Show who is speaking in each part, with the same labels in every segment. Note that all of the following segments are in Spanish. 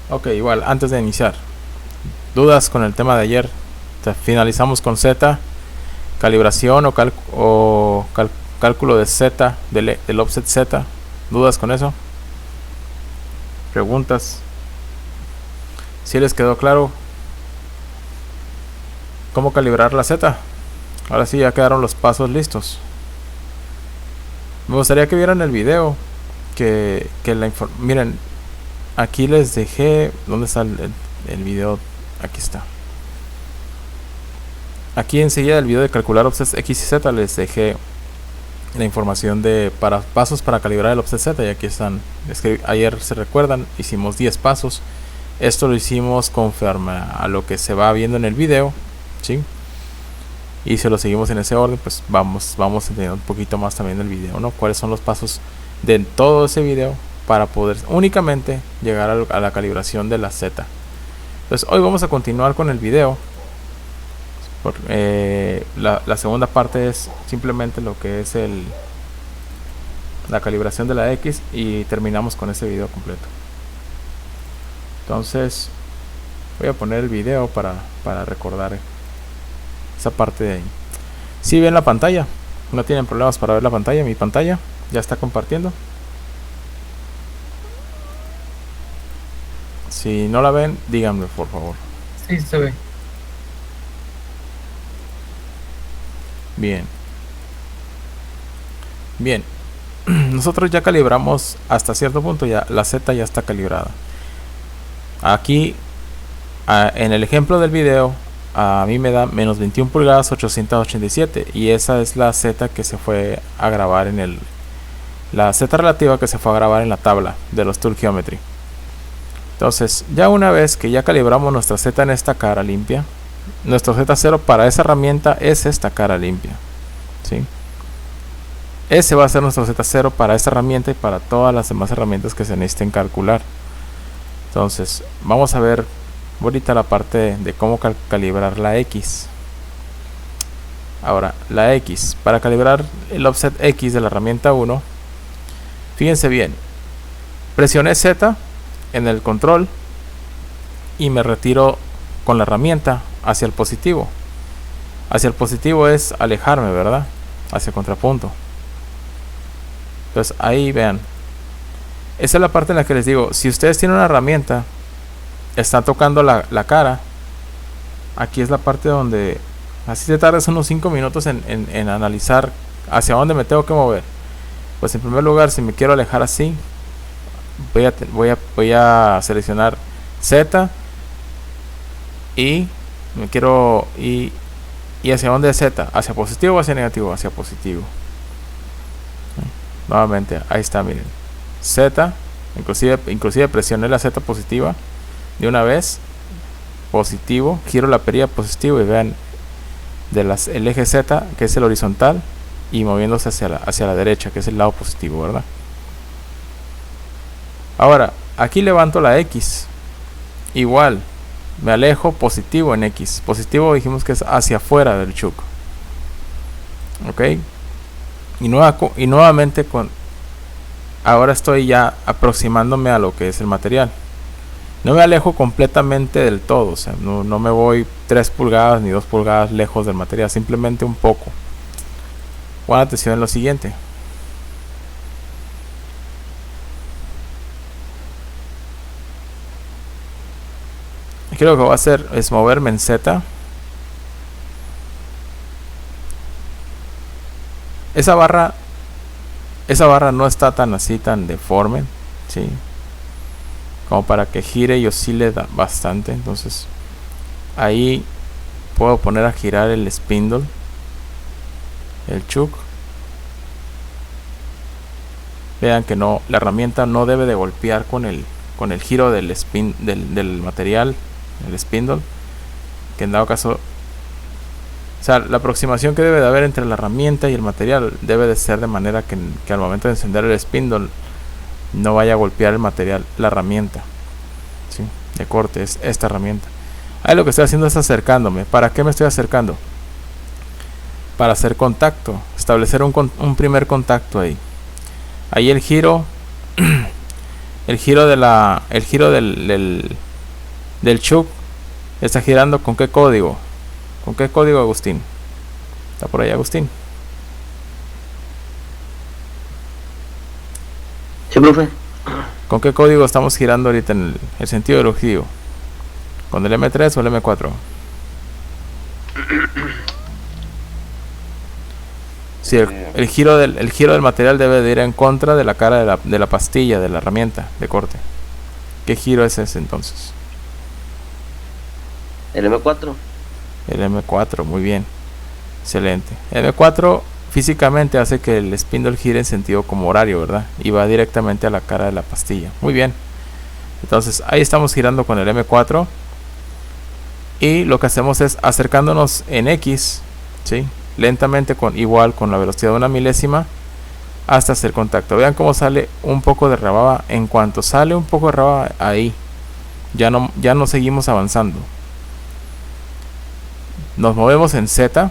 Speaker 1: Ok, igual, antes de iniciar, dudas con el tema de ayer. Finalizamos con Z, calibración o cálculo de Z, del offset Z. ¿Dudas con eso? ¿Preguntas? Si les quedó claro cómo calibrar la Z, ahora sí ya quedaron los pasos listos. Me gustaría que vieran el video. Miren, aquí les dejé. ¿Dónde está el video? Aquí está. Aquí enseguida del video de calcular offsets X y Z les dejé la información de pasos para calibrar el offset Z. Y aquí están. Es que ayer, se recuerdan, hicimos 10 pasos. Esto lo hicimos conforme a lo que se va viendo en el video, ¿sí? Y si lo seguimos en ese orden, pues vamos entendiendo un poquito más también del video, ¿no? Cuáles son los pasos de todo ese video para poder únicamente llegar a la calibración de la Z. Entonces hoy vamos a continuar con el video. La segunda parte es simplemente lo que es la calibración de la X, y terminamos con ese video completo. Entonces voy a poner el video para recordar esa parte de ahí. Si ven la pantalla, no tienen problemas para ver la pantalla. Mi pantalla ya está compartiendo. Si no la ven, díganme por favor.
Speaker 2: Sí, se ve.
Speaker 1: Bien. Bien. Nosotros ya calibramos hasta cierto punto, ya la Z ya está calibrada. Aquí en el ejemplo del video, a mí me da menos 21 pulgadas 887, y esa es la Z que se fue a grabar la Z relativa que se fue a grabar en la tabla de los Tool Geometry. Entonces, ya una vez que ya calibramos nuestra Z en esta cara limpia, nuestro Z0 para esa herramienta es esta cara limpia, ¿sí? Ese va a ser nuestro Z0 para esta herramienta y para todas las demás herramientas que se necesiten calcular. Entonces, vamos a ver ahorita la parte de cómo calibrar la X. Ahora, la X, para calibrar el offset X de la herramienta 1, fíjense bien, presioné Z en el control y me retiro con la herramienta hacia el positivo. Hacia el positivo es alejarme, ¿verdad? Hacia el contrapunto. Entonces ahí vean, esa es la parte en la que les digo, si ustedes tienen una herramienta, están tocando la cara, aquí es la parte donde así te tardas unos 5 minutos en analizar hacia dónde me tengo que mover. Pues en primer lugar, si me quiero alejar así, voy a seleccionar Z y me quiero y hacia dónde es Z, hacia positivo o hacia negativo, hacia positivo. Nuevamente, ahí está, miren, Z, inclusive presioné la Z positiva de una vez, positivo, giro la perilla positivo y vean el eje Z, que es el horizontal, y moviéndose hacia la derecha, que es el lado positivo, ¿verdad? Ahora, aquí levanto la X, igual, me alejo positivo en X. Positivo dijimos que es hacia afuera del chuck. Ok. Y nuevamente ahora estoy ya aproximándome a lo que es el material. No me alejo completamente del todo. O sea, no me voy 3 pulgadas ni 2 pulgadas lejos del material. Simplemente un poco. Pon atención en lo siguiente. Aquí lo que voy a hacer es moverme en Z. Esa barra no está tan deforme, ¿sí? Como para que gire y oscile bastante. Entonces ahí puedo poner a girar el spindle, el chuck. Vean que la herramienta no debe de golpear con el giro del material, el spindle, que en dado caso, o sea, la aproximación que debe de haber entre la herramienta y el material debe de ser de manera que al momento de encender el spindle no vaya a golpear el material, la herramienta, ¿sí? De corte, es esta herramienta. Ahí lo que estoy haciendo es acercándome. ¿Para qué me estoy acercando? Para hacer contacto, establecer un primer contacto ahí. Ahí el giro el giro del chuck está girando con qué código. ¿Con qué código, Agustín? ¿Está por ahí, Agustín?
Speaker 2: Sí, profe.
Speaker 1: ¿Con qué código estamos girando ahorita en el sentido del giro? ¿Con el M3 o el M4? Sí, el giro del material debe de ir en contra de la cara de la pastilla, de la herramienta de corte. ¿Qué giro es ese entonces?
Speaker 2: El M4.
Speaker 1: El M4, muy bien. Excelente. El M4 físicamente hace que el spindle gire en sentido como horario, ¿verdad? Y va directamente a la cara de la pastilla. Muy bien. Entonces ahí estamos girando con el M4. Y lo que hacemos es acercándonos en X, ¿sí? Lentamente igual con la velocidad de 1 milésima hasta hacer contacto. Vean cómo sale un poco de rebaba. En cuanto sale un poco de rebaba ahí, ya no seguimos avanzando. Nos movemos en Z,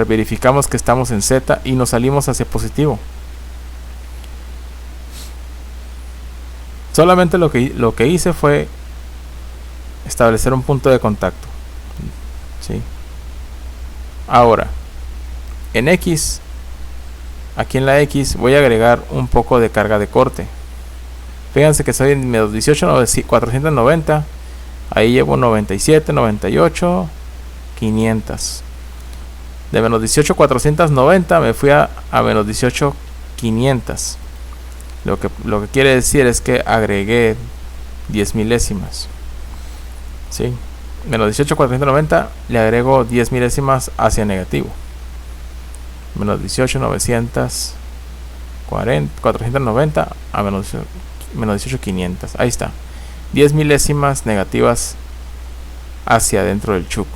Speaker 1: verificamos que estamos en Z y nos salimos hacia positivo. Solamente lo que hice fue establecer un punto de contacto, ¿sí? Ahora en X, aquí en la X voy a agregar un poco de carga de corte. Fíjense que soy en menos 18 490, ahí llevo 97, 98, 500. De menos 18 490 me fui a menos 18 500. Lo que quiere decir es que agregué 10 milésimas, ¿sí? Menos 18 490 le agrego 10 milésimas hacia negativo. Menos 18 490 a menos 18 500. Ahí está, 10 milésimas negativas hacia adentro del chuck.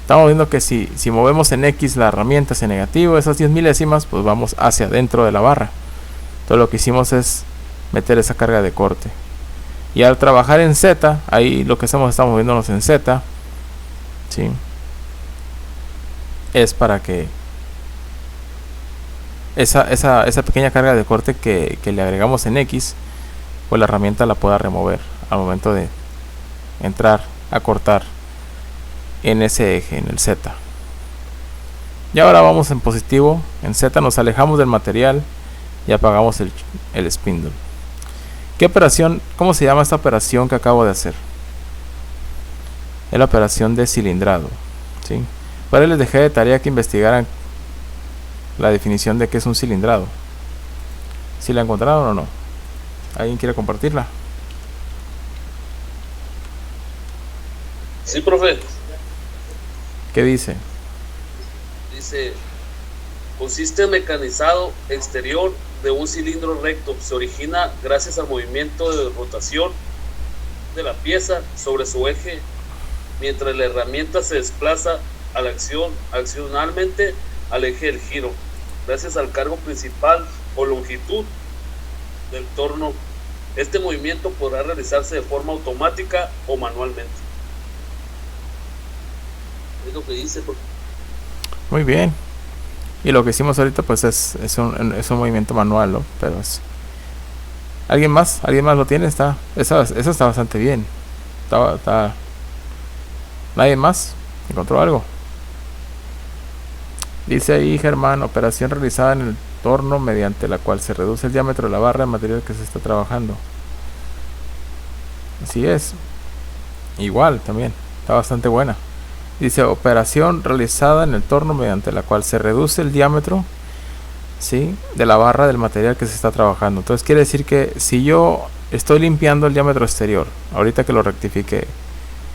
Speaker 1: Estamos viendo que si movemos en X la herramienta hacia negativo, esas 10 milésimas pues vamos hacia adentro de la barra. Entonces lo que hicimos es meter esa carga de corte. Y al trabajar en Z, ahí lo que estamos moviéndonos en Z, ¿sí? Es para que esa pequeña carga de corte que le agregamos en X, pues la herramienta la pueda remover al momento de entrar a cortar en ese eje, en el Z. Y ahora vamos en positivo, en Z nos alejamos del material y apagamos el spindle. ¿Qué operación? ¿Cómo se llama esta operación que acabo de hacer? Es la operación de cilindrado, ¿sí? Para les dejé de tarea que investigaran la definición de qué es un cilindrado. ¿Si la encontraron o no? ¿Alguien quiere compartirla?
Speaker 3: Sí, profe.
Speaker 1: ¿Qué dice?
Speaker 3: Dice, consiste en mecanizado exterior de un cilindro recto. Se origina gracias al movimiento de rotación de la pieza sobre su eje, mientras la herramienta se desplaza a la accionalmente al eje del giro, gracias al cargo principal o longitud del torno. Este movimiento podrá realizarse de forma automática o manualmente. Es lo que dice.
Speaker 1: Muy bien. Y lo que hicimos ahorita pues es un movimiento manual, ¿no? Pero ¿alguien más lo tiene? Eso está bastante bien. ¿Nadie más encontró algo? Dice ahí Germán, operación realizada en el torno mediante la cual se reduce el diámetro de la barra de material que se está trabajando. Así es. Igual también, está bastante buena. Dice operación realizada en el torno mediante la cual se reduce el diámetro, ¿sí?, de la barra del material que se está trabajando. Entonces quiere decir que si yo estoy limpiando el diámetro exterior, ahorita que lo rectifiqué,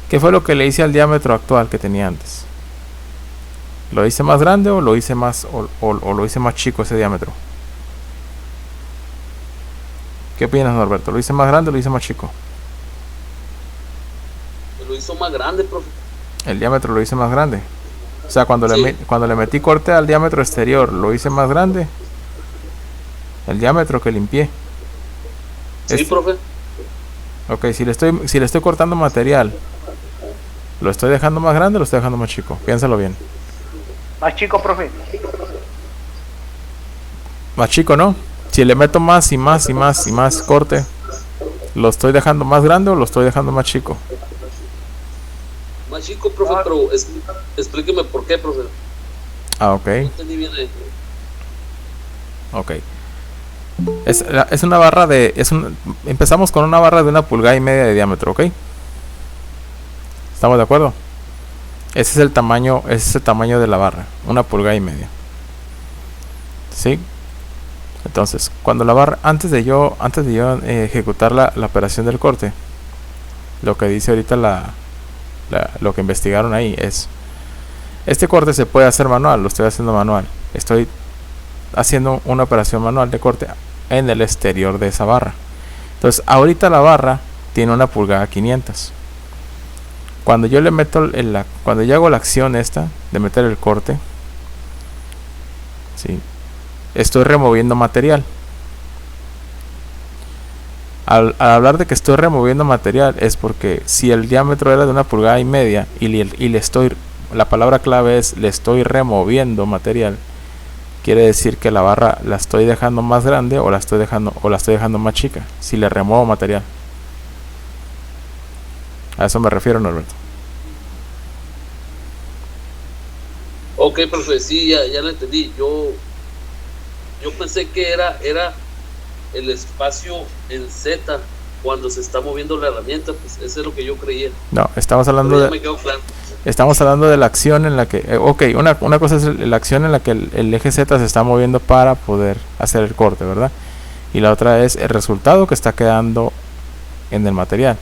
Speaker 1: ¿qué fue lo que le hice al diámetro actual que tenía antes? ¿Lo hice más grande o lo hice más o lo hice más chico ese diámetro? ¿Qué opinas, Norberto? ¿Lo hice más grande o lo hice más chico?
Speaker 3: Lo hizo más grande, profe.
Speaker 1: El diámetro lo hice más grande. O sea, cuando le metí corte al diámetro exterior, lo hice más grande. El diámetro que limpié.
Speaker 3: Sí, profe.
Speaker 1: Ok, si le estoy cortando material, ¿lo estoy dejando más grande o lo estoy dejando más chico? Piénsalo bien.
Speaker 4: Más chico, profe.
Speaker 1: Más chico, ¿no? Si le meto más y más y más y más corte, ¿lo estoy dejando más grande o lo estoy dejando más chico?
Speaker 3: Más chico, profe, pero explíqueme por qué, profe.
Speaker 1: Ah, ok.
Speaker 3: No entendí bien ahí.
Speaker 1: Ok. Es una barra de... empezamos con una barra de 1,5 pulgadas de diámetro, ¿ok? ¿Estamos de acuerdo? Ese es el tamaño de la barra, 1,5 pulgadas. ¿Sí? Entonces, cuando la barra, antes de yo ejecutar la operación del corte, lo que dice ahorita lo que investigaron ahí es: este corte se puede hacer manual, lo estoy haciendo manual. Estoy haciendo una operación manual de corte en el exterior de esa barra. Entonces, ahorita la barra tiene 1,5 pulgadas. Cuando yo le meto cuando yo hago la acción esta de meter el corte, ¿sí?, estoy removiendo material. Al hablar de que estoy removiendo material es porque si el diámetro era de 1,5 pulgadas y le estoy, la palabra clave es le estoy removiendo material, quiere decir que la barra la estoy dejando más grande o la estoy dejando más chica si le remuevo material. A eso me refiero, Norberto.
Speaker 3: Ok, profe, sí, ya lo entendí. Yo pensé que era el espacio en Z cuando se está moviendo la herramienta, pues eso es lo que yo creía.
Speaker 1: No, estamos hablando
Speaker 3: me quedó claro.
Speaker 1: Estamos hablando de la acción en la que... una cosa es la acción en la que el eje Z se está moviendo para poder hacer el corte, ¿verdad? Y la otra es el resultado que está quedando en el material.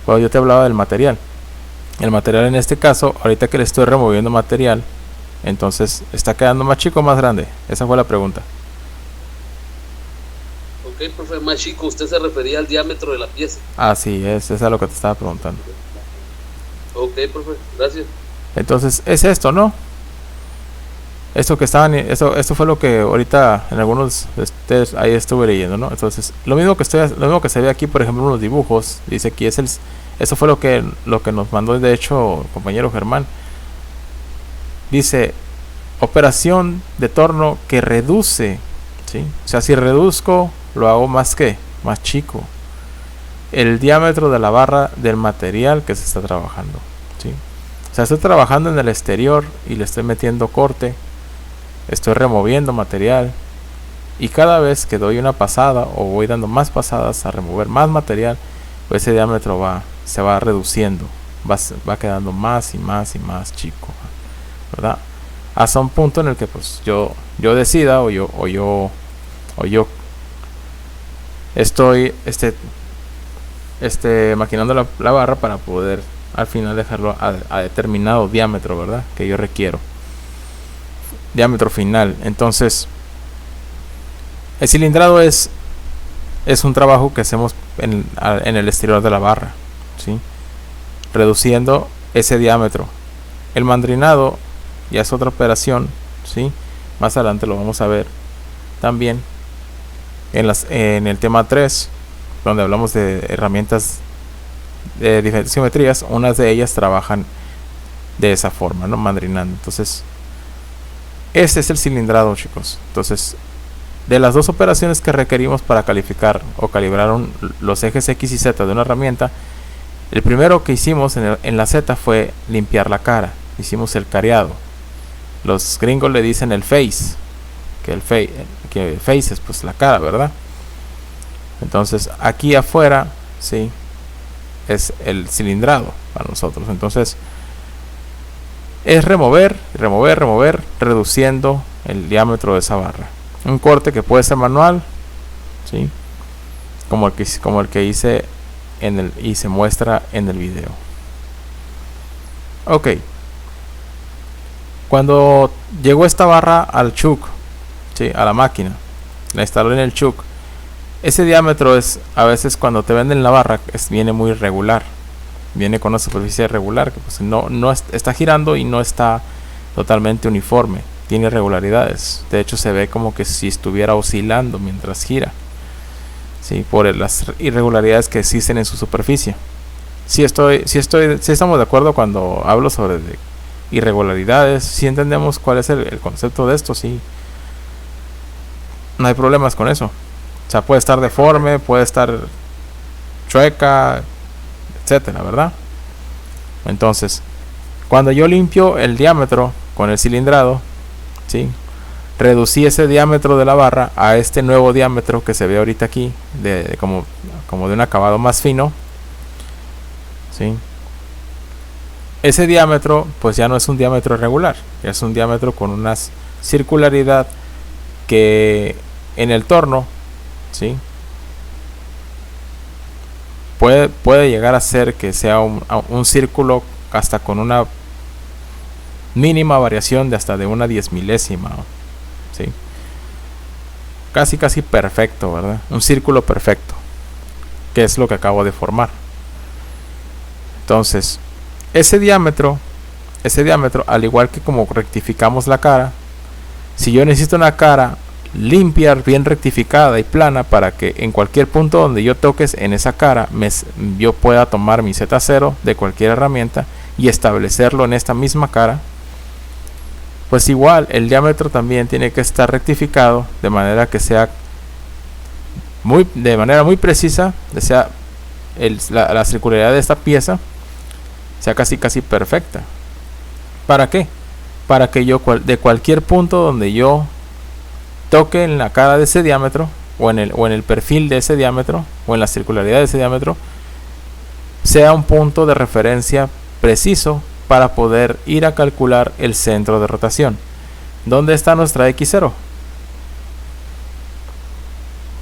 Speaker 1: Cuando yo te hablaba del material, el material en este caso, ahorita que le estoy removiendo material, entonces ¿está quedando más chico o más grande? Esa fue la pregunta.
Speaker 3: Ok, profe, más chico, usted se refería al diámetro de la pieza.
Speaker 1: Así es, eso es lo que te estaba preguntando.
Speaker 3: Ok, profe, gracias.
Speaker 1: Entonces es esto, ¿no? Esto fue lo que ahorita en algunos ahí estuve leyendo, ¿no? Entonces lo mismo que se ve aquí, por ejemplo, en los dibujos, dice aquí eso fue lo que nos mandó de hecho el compañero Germán. Dice operación de torno que reduce, ¿sí? O sea, si reduzco, lo hago más chico, el diámetro de la barra del material que se está trabajando, ¿sí? O sea, estoy trabajando en el exterior y le estoy metiendo corte, estoy removiendo material, y cada vez que doy una pasada o voy dando más pasadas a remover más material, pues ese diámetro se va reduciendo, va quedando más y más y más chico, ¿verdad? Hasta un punto en el que pues yo decida o yo estoy maquinando la barra para poder al final dejarlo a determinado diámetro, ¿verdad?, que yo requiero, diámetro final. Entonces el cilindrado es un trabajo que hacemos en el exterior de la barra, ¿sí?, reduciendo ese diámetro. El mandrinado ya es otra operación, ¿sí? Más adelante lo vamos a ver también en el tema 3, donde hablamos de herramientas de diferentes geometrías. Unas de ellas trabajan de esa forma, ¿no?, mandrinando. Entonces este es el cilindrado, chicos. Entonces, de las dos operaciones que requerimos para calificar o calibrar los ejes X y Z de una herramienta, el primero que hicimos en la Z fue limpiar la cara. Hicimos el careado. Los gringos le dicen el face, que el face es pues la cara, ¿verdad? Entonces aquí afuera, sí, es el cilindrado para nosotros. Entonces es remover, reduciendo el diámetro de esa barra. Un corte que puede ser manual, ¿sí?, como el que hice y se muestra en el video. Ok. Cuando llegó esta barra al chuck, ¿sí?, a la máquina, la instaló en el chuck, ese diámetro es, a veces cuando te venden la barra, viene muy irregular, viene con una superficie irregular, que pues no está girando y no está totalmente uniforme, tiene irregularidades. De hecho se ve como que si estuviera oscilando mientras gira, ¿sí?, por las irregularidades que existen en su superficie. Si estamos de acuerdo cuando hablo sobre irregularidades, si entendemos cuál es el concepto de esto, sí. no hay problemas con eso. O sea, puede estar deforme, puede estar chueca, etcétera, ¿verdad? Entonces, cuando yo limpio el diámetro con el cilindrado, ¿sí? Reducí ese diámetro de la barra a este nuevo diámetro que se ve ahorita aquí, como de un acabado más fino, ¿sí? Ese diámetro pues ya no es un diámetro regular, ya es un diámetro con una circularidad que en el torno, ¿sí? Puede llegar a ser que sea un círculo hasta con una mínima variación de hasta de una 10 milésima, ¿sí? Casi perfecto, ¿verdad? Un círculo perfecto, que es lo que acabo de formar. Entonces, ese diámetro, al igual que como rectificamos la cara, si yo necesito una cara limpia, bien rectificada y plana, para que en cualquier punto donde yo toques en esa cara yo pueda tomar mi Z0 de cualquier herramienta y establecerlo en esta misma cara, pues igual el diámetro también tiene que estar rectificado de manera que sea de manera muy precisa, sea la circularidad de esta pieza sea casi perfecta. ¿Para qué? Para que yo de cualquier punto donde yo toque en la cara de ese diámetro, o en el perfil de ese diámetro, o en la circularidad de ese diámetro, sea un punto de referencia preciso para poder ir a calcular el centro de rotación. ¿Dónde está nuestra X0?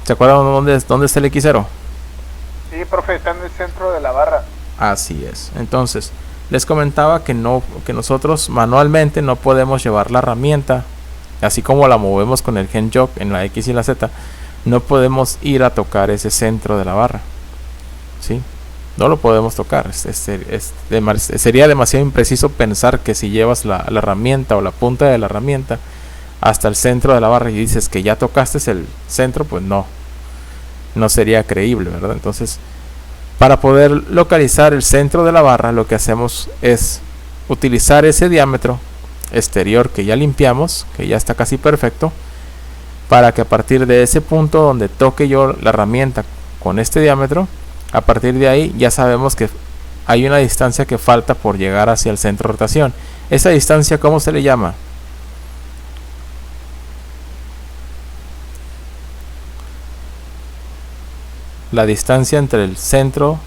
Speaker 1: ¿Se acuerdan dónde está el X0?
Speaker 2: Sí, profe, está en el centro de la barra.
Speaker 1: Así es. Entonces, les comentaba que nosotros manualmente no podemos llevar la herramienta, así como la movemos con el Hand Jock en la X y la Z, no podemos ir a tocar ese centro de la barra, ¿sí? No lo podemos tocar. Sería demasiado impreciso pensar que si llevas la herramienta o la punta de la herramienta hasta el centro de la barra y dices que ya tocaste el centro, pues no sería creíble, ¿verdad? Entonces, para poder localizar el centro de la barra, lo que hacemos es utilizar ese diámetro exterior que ya limpiamos, que ya está casi perfecto, para que a partir de ese punto donde toque yo la herramienta con este diámetro, a partir de ahí ya sabemos que hay una distancia que falta por llegar hacia el centro de rotación. Esa distancia, ¿cómo se le llama? La distancia entre el centro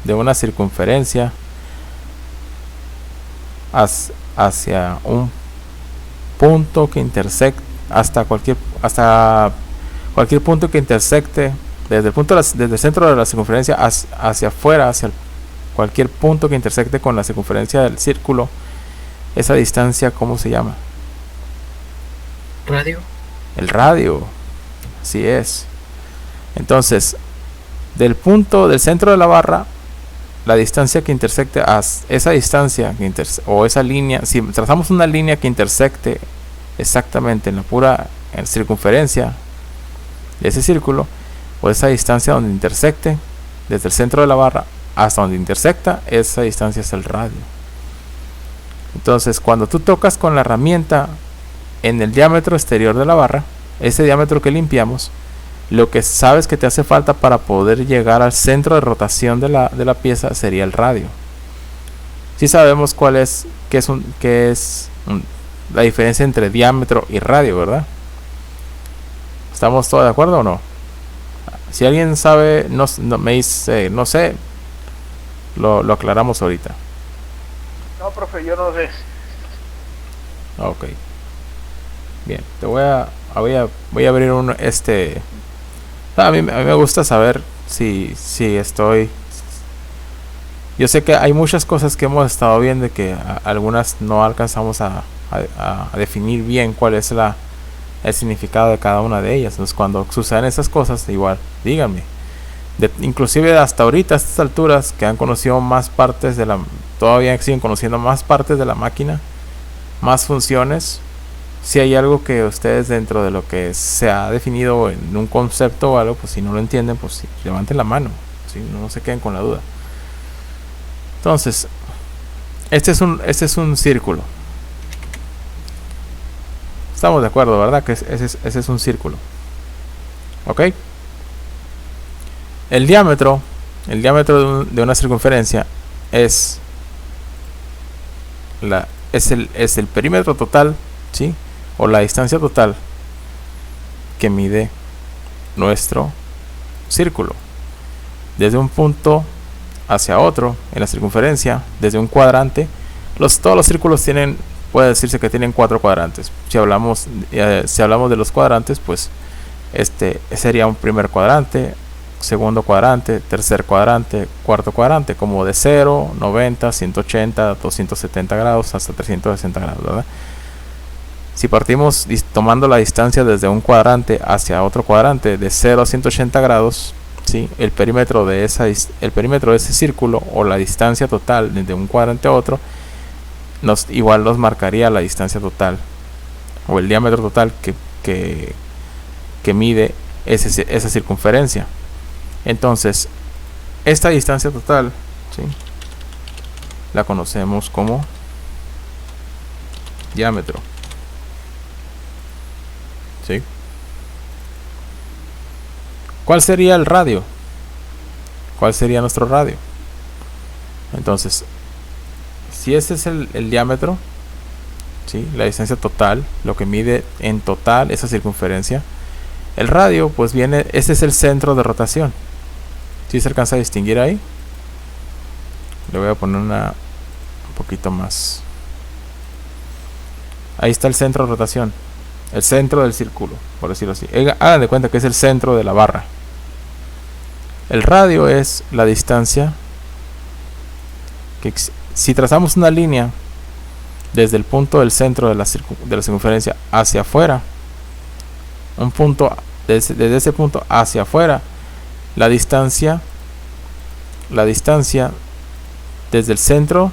Speaker 1: de una circunferencia hacia un punto que intersecte, hasta cualquier punto que intersecte desde el centro de la circunferencia hacia afuera, hacia cualquier punto que intersecte con la circunferencia del círculo. Esa distancia, ¿cómo se llama?
Speaker 4: Radio.
Speaker 1: El radio. Así es. Entonces, del centro de la barra, la distancia que intersecte a esa distancia o esa línea, si trazamos una línea que intersecte exactamente en la pura circunferencia de ese círculo, o esa distancia donde intersecte desde el centro de la barra hasta donde intersecta, esa distancia es el radio. Entonces, cuando tú tocas con la herramienta en el diámetro exterior de la barra, ese diámetro que limpiamos, lo que sabes que te hace falta para poder llegar al centro de rotación de la pieza sería el radio. Si sabemos qué es la diferencia entre diámetro y radio, ¿verdad? ¿Estamos todos de acuerdo o no? Si alguien sabe, me dice, no sé, lo aclaramos ahorita.
Speaker 2: No, profe, yo no sé.
Speaker 1: Ok. Bien, voy a abrir a mí me gusta saber si estoy. Yo sé que hay muchas cosas que hemos estado viendo que algunas no alcanzamos a definir bien cuál es el significado de cada una de ellas. Entonces, cuando suceden esas cosas, igual díganme. Inclusive hasta ahorita, a estas alturas, que han conocido más partes todavía siguen conociendo más partes de la máquina, más funciones. Si hay algo que ustedes, dentro de lo que se ha definido en un concepto o algo, pues si no lo entienden, pues sí, levanten la mano, ¿sí? No se queden con la duda. Entonces, este es un círculo. Estamos de acuerdo, ¿verdad? Que ese es un círculo. ¿Ok? El diámetro de una circunferencia es el perímetro total, ¿sí? O la distancia total que mide nuestro círculo desde un punto hacia otro en la circunferencia, desde un cuadrante. Todos los círculos puede decirse que tienen 4 cuadrantes. Si hablamos de los cuadrantes, pues este sería un primer cuadrante, segundo cuadrante, tercer cuadrante, cuarto cuadrante, como de 0, 90, 180, 270 grados hasta 360 grados, ¿verdad? Si partimos tomando la distancia desde un cuadrante hacia otro cuadrante de 0 a 180 grados, ¿sí? El perímetro de ese círculo, o la distancia total desde un cuadrante a otro, igual nos marcaría la distancia total o el diámetro total que mide esa circunferencia. Entonces, esta distancia total, ¿sí?, la conocemos como diámetro. ¿Sí? ¿Cuál sería el radio? ¿Cuál sería nuestro radio? Entonces, si ese es el diámetro, ¿sí?, la distancia total, lo que mide en total esa circunferencia, el radio, pues ese es el centro de rotación. ¿Sí se alcanza a distinguir ahí? Le voy a poner un poquito más. Ahí está el centro de rotación, el centro del círculo, por decirlo así. Hagan de cuenta que es el centro de la barra. El radio es la distancia que, si trazamos una línea desde el punto del centro de la circunferencia hacia afuera, un punto desde ese punto hacia afuera, la distancia desde el centro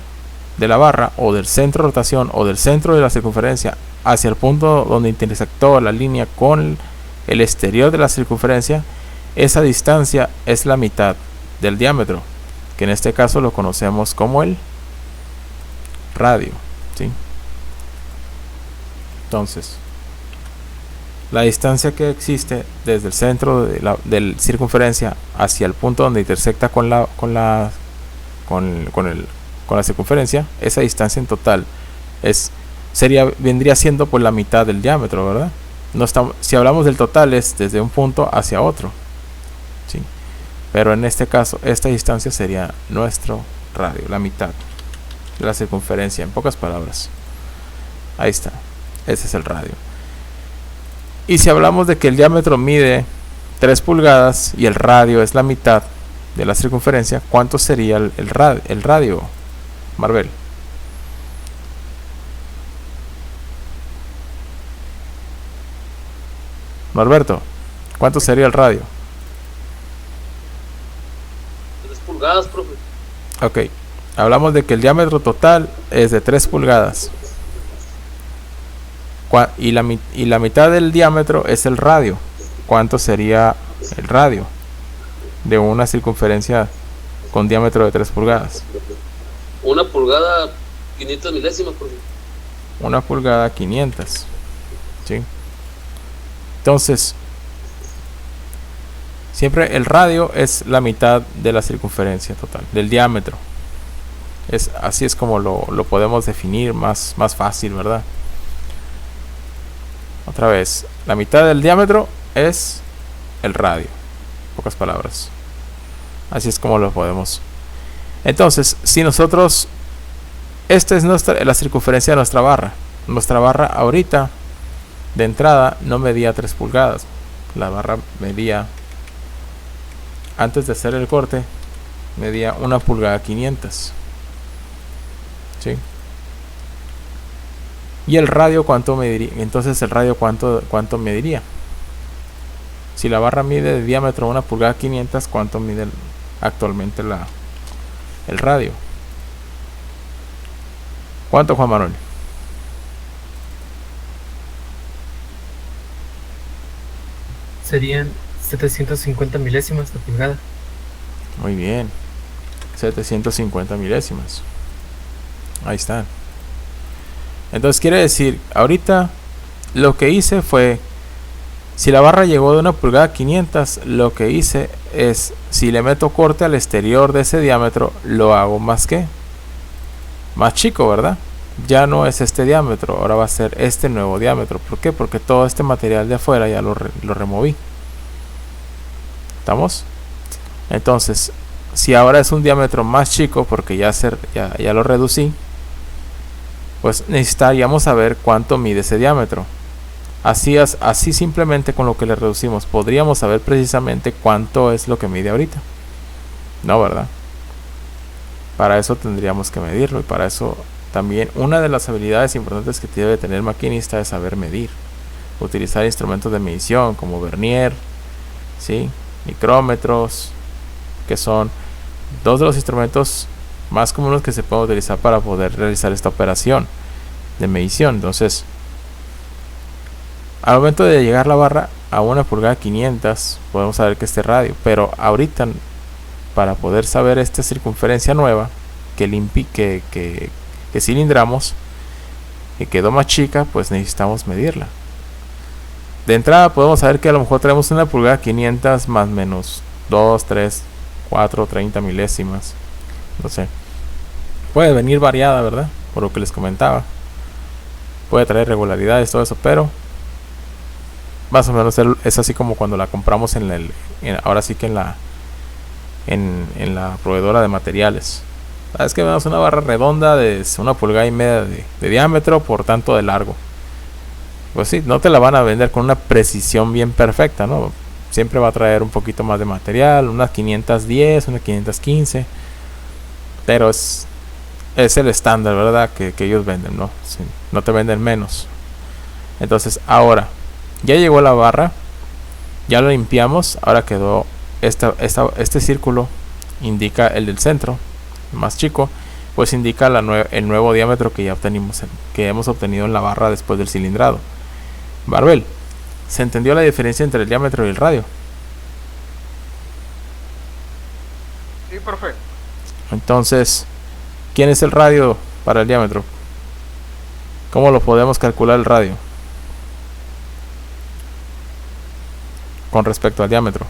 Speaker 1: de la barra, o del centro de rotación, o del centro de la circunferencia hacia el punto donde intersectó la línea con el exterior de la circunferencia, esa distancia es la mitad del diámetro, que en este caso lo conocemos como el radio, ¿sí? Entonces, la distancia que existe desde el centro de la circunferencia hacia el punto donde intersecta con la circunferencia, esa distancia en total vendría siendo pues la mitad del diámetro, ¿verdad? Si hablamos del total, es desde un punto hacia otro, ¿sí? Pero en este caso, esta distancia sería nuestro radio, la mitad de la circunferencia, en pocas palabras. Ahí está, ese es el radio. Y si hablamos de que el diámetro mide 3 pulgadas y el radio es la mitad de la circunferencia, ¿cuánto sería el radio, Marvel? Norberto, ¿cuánto sería el radio?
Speaker 3: 3 pulgadas, profe.
Speaker 1: Ok, hablamos de que el diámetro total es de 3 pulgadas. Y la mitad del diámetro es el radio. ¿Cuánto sería el radio de una circunferencia con diámetro de 3 pulgadas?
Speaker 3: 1 pulgada, 500 milésimas, profe.
Speaker 1: 1 pulgada, 500. ¿Sí? Entonces, siempre el radio es la mitad de la circunferencia total, del diámetro. Así es como lo podemos definir más fácil, ¿verdad? Otra vez, la mitad del diámetro es el radio, en pocas palabras. Así es como lo podemos. Entonces, si nosotros, esta es la circunferencia de nuestra barra. Nuestra barra ahorita, de entrada, no medía 3 pulgadas. La barra medía, antes de hacer el corte, medía 1 pulgada 500. ¿Sí? ¿Y el radio cuánto mediría? Entonces, ¿el radio cuánto mediría? Si la barra mide de diámetro 1 pulgada 500, ¿cuánto mide actualmente el radio? ¿Cuánto, Juan Manuel?
Speaker 4: Serían 750 milésimas de pulgada.
Speaker 1: Muy bien, 750 milésimas. Ahí está. Entonces quiere decir, ahorita lo que hice fue Si la barra llegó de 1 pulgada a 500, lo que hice es, si le meto corte al exterior de ese diámetro, lo hago más chico, ¿verdad? Ya no es este diámetro, ahora va a ser este nuevo diámetro. ¿Por qué? Porque todo este material de afuera ya lo removí. ¿Estamos? Entonces, si ahora es un diámetro más chico, porque ya lo reducí, pues necesitaríamos saber cuánto mide ese diámetro. Así simplemente con lo que le reducimos podríamos saber precisamente cuánto es lo que mide ahorita. No, ¿verdad? Para eso tendríamos que medirlo, y para eso también una de las habilidades importantes que debe tener el maquinista es saber medir. Utilizar instrumentos de medición como vernier, ¿sí? Micrómetros, que son dos de los instrumentos más comunes que se pueden utilizar para poder realizar esta operación de medición. Entonces, al momento de llegar la barra a 1 pulgada 500, podemos saber que este radio, pero ahorita, para poder saber esta circunferencia nueva que cilindramos, que quedó más chica, pues necesitamos medirla. De entrada podemos saber que a lo mejor tenemos 1 pulgada 500 más menos 2, 3, 4, 30 milésimas. No sé. Puede venir variada, ¿verdad? Por lo que les comentaba. Puede traer irregularidades, todo eso, pero más o menos es así como cuando la compramos ahora sí que en la proveedora de materiales. Sabes que vemos una barra redonda de 1 pulgada y media de diámetro por tanto de largo. Pues sí, no te la van a vender con una precisión bien perfecta, ¿no? Siempre va a traer un poquito más de material, unas 510, unas 515, pero es el estándar, ¿verdad? Que ellos venden, ¿no? Sí, no te venden menos. Entonces ahora ya llegó la barra, ya lo limpiamos, ahora quedó este círculo, indica el del centro, más chico, pues indica el nuevo diámetro que ya hemos obtenido en la barra después del cilindrado. Barbel, ¿se entendió la diferencia entre el diámetro y el radio?
Speaker 2: Sí, profe.
Speaker 1: Entonces, ¿quién es el radio para el diámetro? ¿Cómo lo podemos calcular el radio con respecto al diámetro?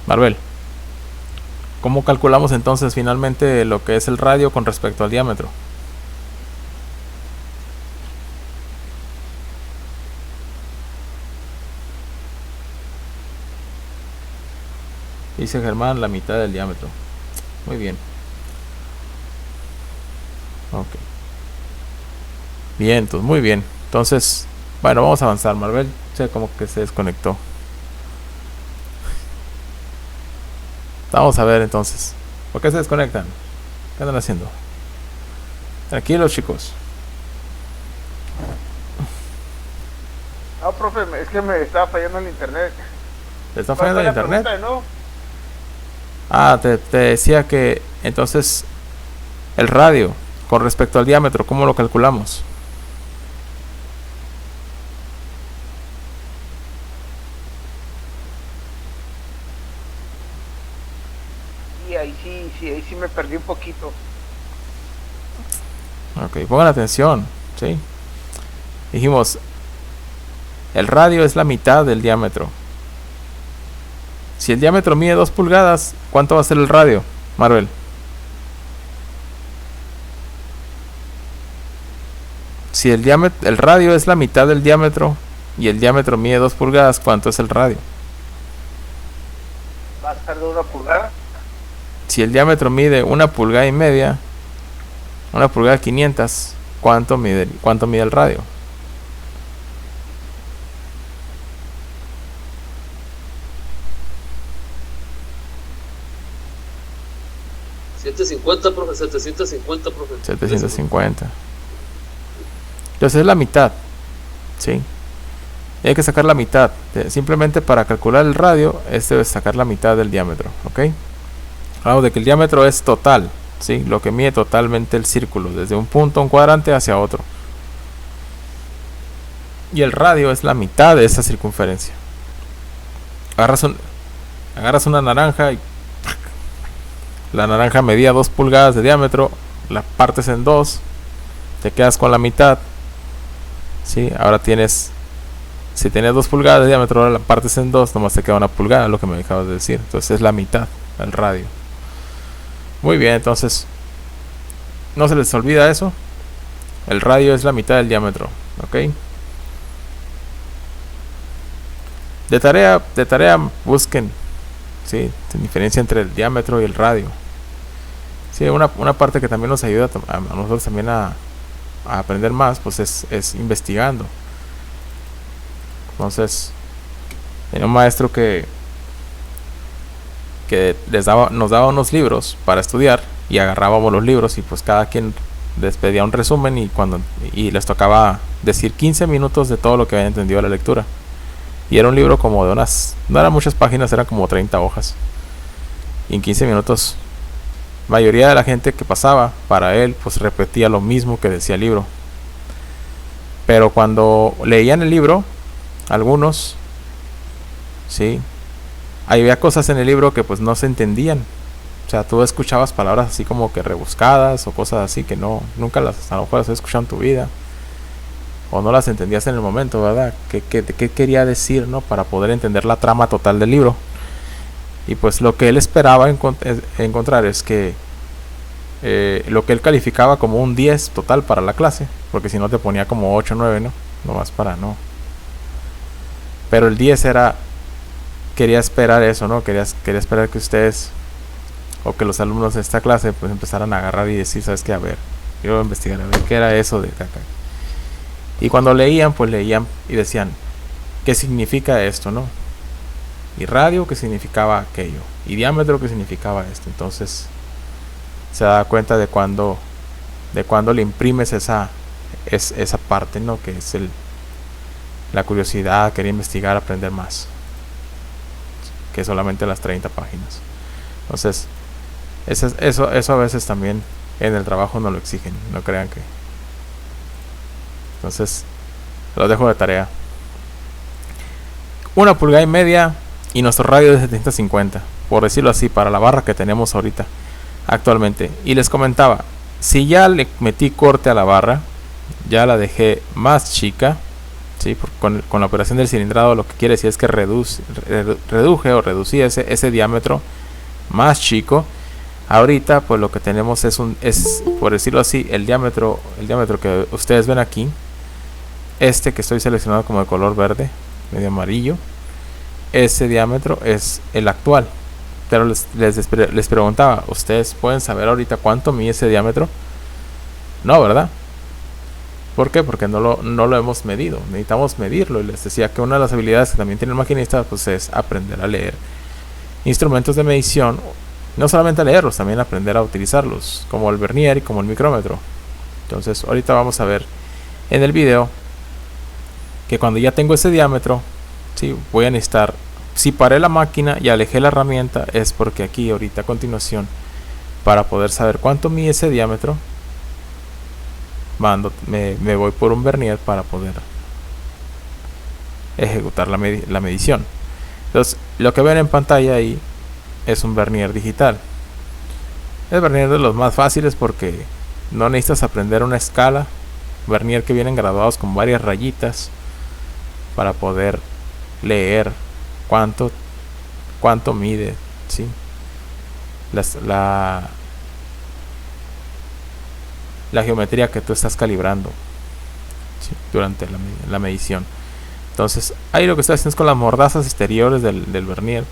Speaker 1: Marvel, ¿cómo calculamos entonces finalmente lo que es el radio con respecto al diámetro? Dice Germán, la mitad del diámetro. Muy bien. Ok. Bien, entonces, muy bien. Entonces, bueno, vamos a avanzar. Marvel, sé como que se desconectó. Vamos a ver entonces. ¿Por qué se desconectan? ¿Qué andan haciendo? Tranquilos, chicos.
Speaker 2: No, profe, es que me estaba fallando el internet.
Speaker 1: ¿Te está fallando el internet?
Speaker 2: ¿No?
Speaker 1: Ah, te decía que entonces el radio con respecto al diámetro, ¿cómo lo calculamos?
Speaker 2: Y ahí sí me perdí un poquito.
Speaker 1: Ok, pongan atención, ¿sí? Dijimos, el radio es la mitad del diámetro. Si el diámetro mide 2 pulgadas, ¿cuánto va a ser el radio, Marvel? Si el radio es la mitad del diámetro y el diámetro mide 2 pulgadas, ¿cuánto es el radio?
Speaker 2: ¿Va a ser de 1 pulgada?
Speaker 1: Si el diámetro mide 1 pulgada y media, 1 pulgada 500, ¿cuánto mide el radio?
Speaker 3: ¿750, profe? 750, profe.
Speaker 1: 750. Entonces es la mitad, ¿sí? Y hay que sacar la mitad. Simplemente para calcular el radio, debe sacar la mitad del diámetro, ¿ok? Hablamos de que el diámetro es total, ¿sí? Lo que mide totalmente el círculo, desde un punto, un cuadrante, hacia otro. Y el radio es la mitad de esa circunferencia. Agarras una naranja y la naranja medía 2 pulgadas de diámetro, la partes en dos, te quedas con la mitad. ¿Sí? Ahora tienes, si tenías 2 pulgadas de diámetro, ahora la partes en 2, nomás te queda 1 pulgada, lo que me acabas de decir. Entonces es la mitad, el radio. Muy bien, entonces no se les olvida eso. El radio es la mitad del diámetro, ¿ok? De tarea busquen, ¿sí? La diferencia entre el diámetro y el radio. Sí, una parte que también nos ayuda a nosotros también a aprender más, pues es investigando. Entonces, tenía un maestro que nos daba unos libros para estudiar y agarrábamos los libros y pues cada quien les pedía un resumen y les tocaba decir 15 minutos de todo lo que habían entendido de la lectura. Y era un libro como de no eran muchas páginas, eran como 30 hojas. Y en 15 minutos, mayoría de la gente que pasaba, para él, pues repetía lo mismo que decía el libro. Pero cuando leían el libro, algunos, sí, había cosas en el libro que pues no se entendían. O sea, tú escuchabas palabras así como que rebuscadas o cosas así que nunca a lo mejor las has escuchado en tu vida. O no las entendías en el momento, ¿verdad? ¿Qué quería decir, no? Para poder entender la trama total del libro. Y pues lo que él esperaba encontrar es que lo que él calificaba como un 10 total para la clase, porque si no te ponía como 8 o 9, ¿no? Nomás para no. Pero el 10 quería esperar eso, ¿no? Quería esperar que ustedes o que los alumnos de esta clase pues empezaran a agarrar y decir, ¿sabes qué? A ver, yo voy a investigar, a ver qué era eso de acá. Y cuando leían, pues leían y decían, ¿qué significa esto, no? Y radio, ¿qué significaba aquello? Y diámetro, ¿qué significaba esto? Entonces se da cuenta de cuando le imprimes esa parte, ¿no? Que es la curiosidad, querer investigar, aprender más, que solamente las 30 páginas. Entonces eso a veces también en el trabajo no lo exigen, no crean que. Entonces lo dejo de tarea. 1,5 pulgadas y nuestro radio es de 750, por decirlo así, para la barra que tenemos ahorita actualmente. Y les comentaba, si ya le metí corte a la barra, ya la dejé más chica, ¿sí? Con la operación del cilindrado, lo que quiere decir es que reduje o reducí ese diámetro más chico. Ahorita pues lo que tenemos es por decirlo así, el diámetro que ustedes ven aquí, que estoy seleccionado como de color verde, medio amarillo, ese diámetro es el actual. Pero les preguntaba, ¿ustedes pueden saber ahorita cuánto mide ese diámetro? No, ¿verdad? ¿Por qué? Porque no lo hemos medido. Necesitamos medirlo. Y les decía que una de las habilidades que también tiene el maquinista pues es aprender a leer instrumentos de medición. No solamente a leerlos, también aprender a utilizarlos, como el vernier y como el micrómetro. Entonces ahorita vamos a ver en el video que cuando ya tengo ese diámetro, ¿sí? Voy a necesitar, si paré la máquina y alejé la herramienta, es porque aquí ahorita a continuación, para poder saber cuánto mide ese diámetro, me voy por un vernier para poder ejecutar la medición. Entonces lo que ven en pantalla ahí es un vernier digital. El vernier de los más fáciles porque no necesitas aprender una escala. Vernier que vienen graduados con varias rayitas para poder leer cuánto mide, ¿sí? La geometría que tú estás calibrando, ¿sí? Durante la medición. Entonces ahí lo que estoy haciendo es con las mordazas exteriores del vernier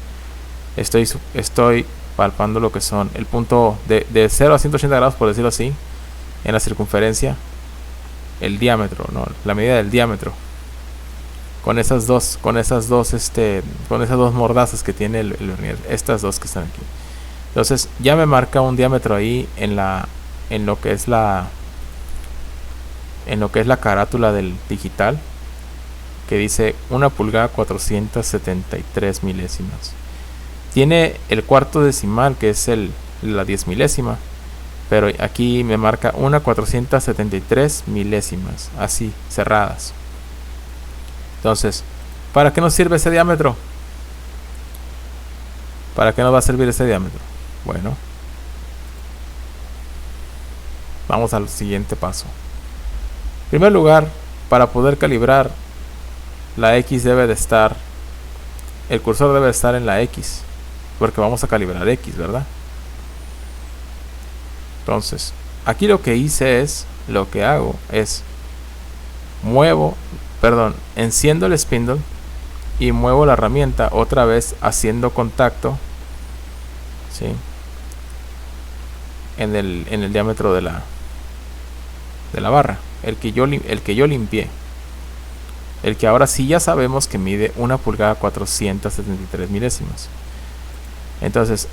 Speaker 1: estoy palpando lo que son el punto de 0 a 180 grados, por decirlo así, en la circunferencia, el diámetro, ¿no? La medida del diámetro con esas dos mordazas que tiene el vernier, estas dos que están aquí. Entonces ya me marca un diámetro ahí en lo que es la carátula del digital, que dice 1 pulgada 473 milésimas. Tiene el cuarto decimal, que es la 10 milésima, pero aquí me marca 1,473 milésimas, así, cerradas. Entonces, ¿para qué nos sirve ese diámetro? ¿Para qué nos va a servir ese diámetro? Bueno, vamos al siguiente paso. En primer lugar, para poder calibrar, la X debe de estar, el cursor debe de estar en la X, porque vamos a calibrar X, ¿verdad? Entonces, aquí lo que hice es, lo que hago es, enciendo el spindle y muevo la herramienta otra vez haciendo contacto, ¿sí?, en el diámetro de la barra, el que yo limpié, el que ahora sí ya sabemos que mide 1 pulgada 473 milésimas. Entonces,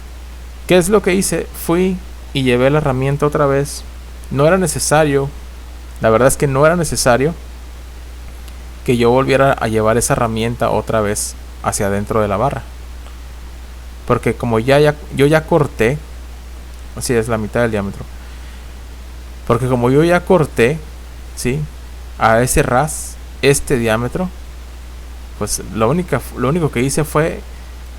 Speaker 1: ¿qué es lo que hice? Fui y llevé la herramienta otra vez. No era necesario, la verdad es que no era necesario que yo volviera a llevar esa herramienta otra vez hacia adentro de la barra, porque como yo ya corté, así es la mitad del diámetro, porque como yo ya corté, ¿sí?, a ese ras, este diámetro, pues lo único que hice fue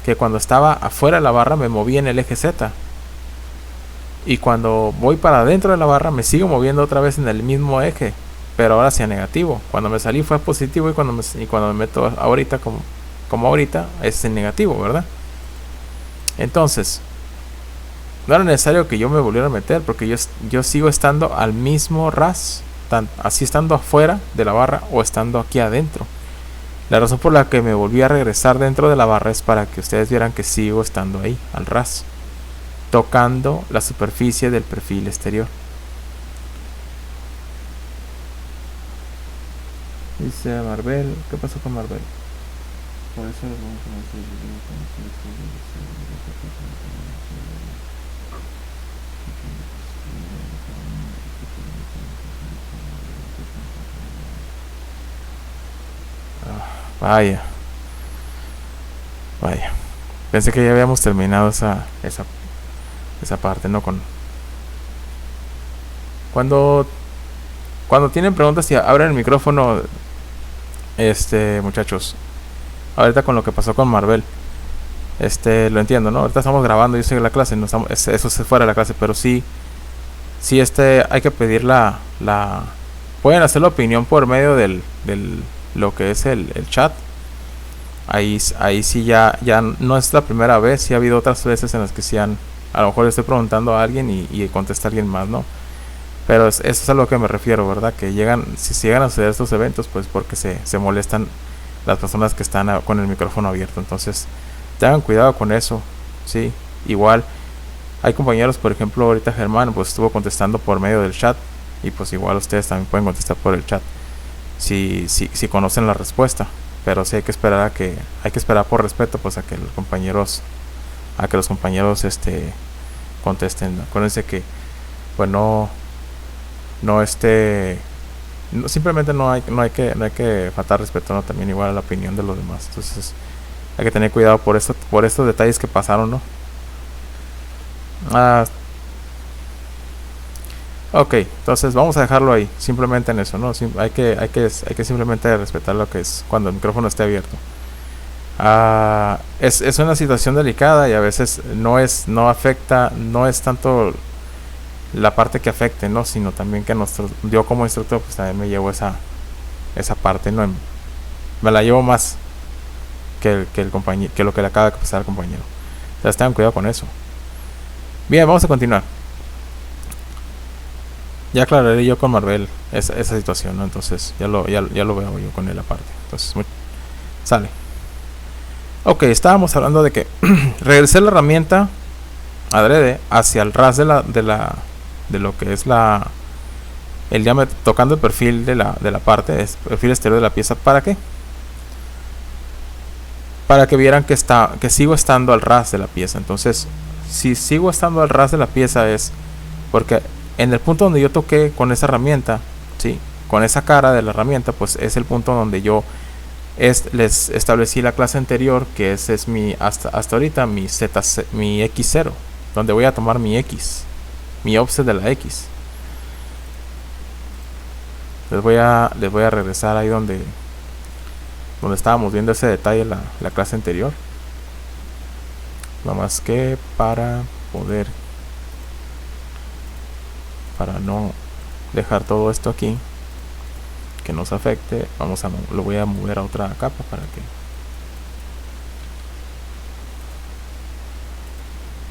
Speaker 1: que cuando estaba afuera de la barra me moví en el eje Z, y cuando voy para adentro de la barra me sigo moviendo otra vez en el mismo eje, pero ahora hacia negativo. Cuando me salí fue positivo, y cuando me meto ahorita como ahorita es en negativo, ¿verdad? Entonces no era necesario que yo me volviera a meter, porque yo sigo estando al mismo ras, así estando afuera de la barra o estando aquí adentro. La razón por la que me volví a regresar dentro de la barra es para que ustedes vieran que sigo estando ahí, al ras, tocando la superficie del perfil exterior. Dice Marvel, ¿qué pasó con Marvel? Por eso vaya. Pensé que ya habíamos terminado esa parte, ¿no? Cuando tienen preguntas, y abren el micrófono, muchachos. Ahorita con lo que pasó con Marvel, lo entiendo, ¿no? Ahorita estamos grabando, yo sé la clase, no estamos, eso es fuera de la clase, pero sí, hay que pedir pueden hacer la opinión por medio del lo que es el chat. Ahí sí ya no es la primera vez, sí ha habido otras veces en las que a lo mejor estoy preguntando a alguien y contesta a alguien más, ¿no? Pero eso es a lo que me refiero, ¿verdad? Que si llegan a suceder estos eventos, pues porque se molestan las personas que están con el micrófono abierto. Entonces tengan cuidado con eso, ¿sí? Igual hay compañeros, por ejemplo ahorita Germán pues estuvo contestando por medio del chat, y pues igual ustedes también pueden contestar por el chat si conocen la respuesta. Pero sí hay que esperar por respeto, pues a que los compañeros contesten. Acuérdense que pues simplemente no hay que faltar respeto, ¿no? También igual a la opinión de los demás. Entonces hay que tener cuidado por estos detalles que pasaron, ¿no? Ok, entonces vamos a dejarlo ahí, simplemente en eso, ¿no? Hay que simplemente respetar lo que es cuando el micrófono esté abierto. Es una situación delicada, y a veces no es tanto la parte que afecte, ¿no? Sino también que yo como instructor pues también me llevo esa parte, ¿no? Me la llevo más que lo que le acaba de pasar al compañero. Entonces tengan cuidado con eso. Bien, vamos a continuar. Ya aclararé yo con Marvel esa situación, ¿no? Entonces ya lo veo yo con él aparte. Entonces sale. Ok, estábamos hablando de que regresé la herramienta adrede hacia el ras de lo que es el diámetro, tocando el perfil de la parte, es perfil exterior de la pieza. ¿Para qué? Para que vieran que sigo estando al ras de la pieza. Entonces, si sigo estando al ras de la pieza, es porque en el punto donde yo toqué con esa herramienta, ¿sí?, con esa cara de la herramienta, pues es el punto donde yo les establecí la clase anterior, que es mi hasta ahorita mi X0, donde voy a tomar mi offset de la X. Les voy a regresar ahí donde estábamos viendo ese detalle la clase anterior. Nada más que para no dejar todo esto aquí, que nos afecte. Lo voy a mover a otra capa para que...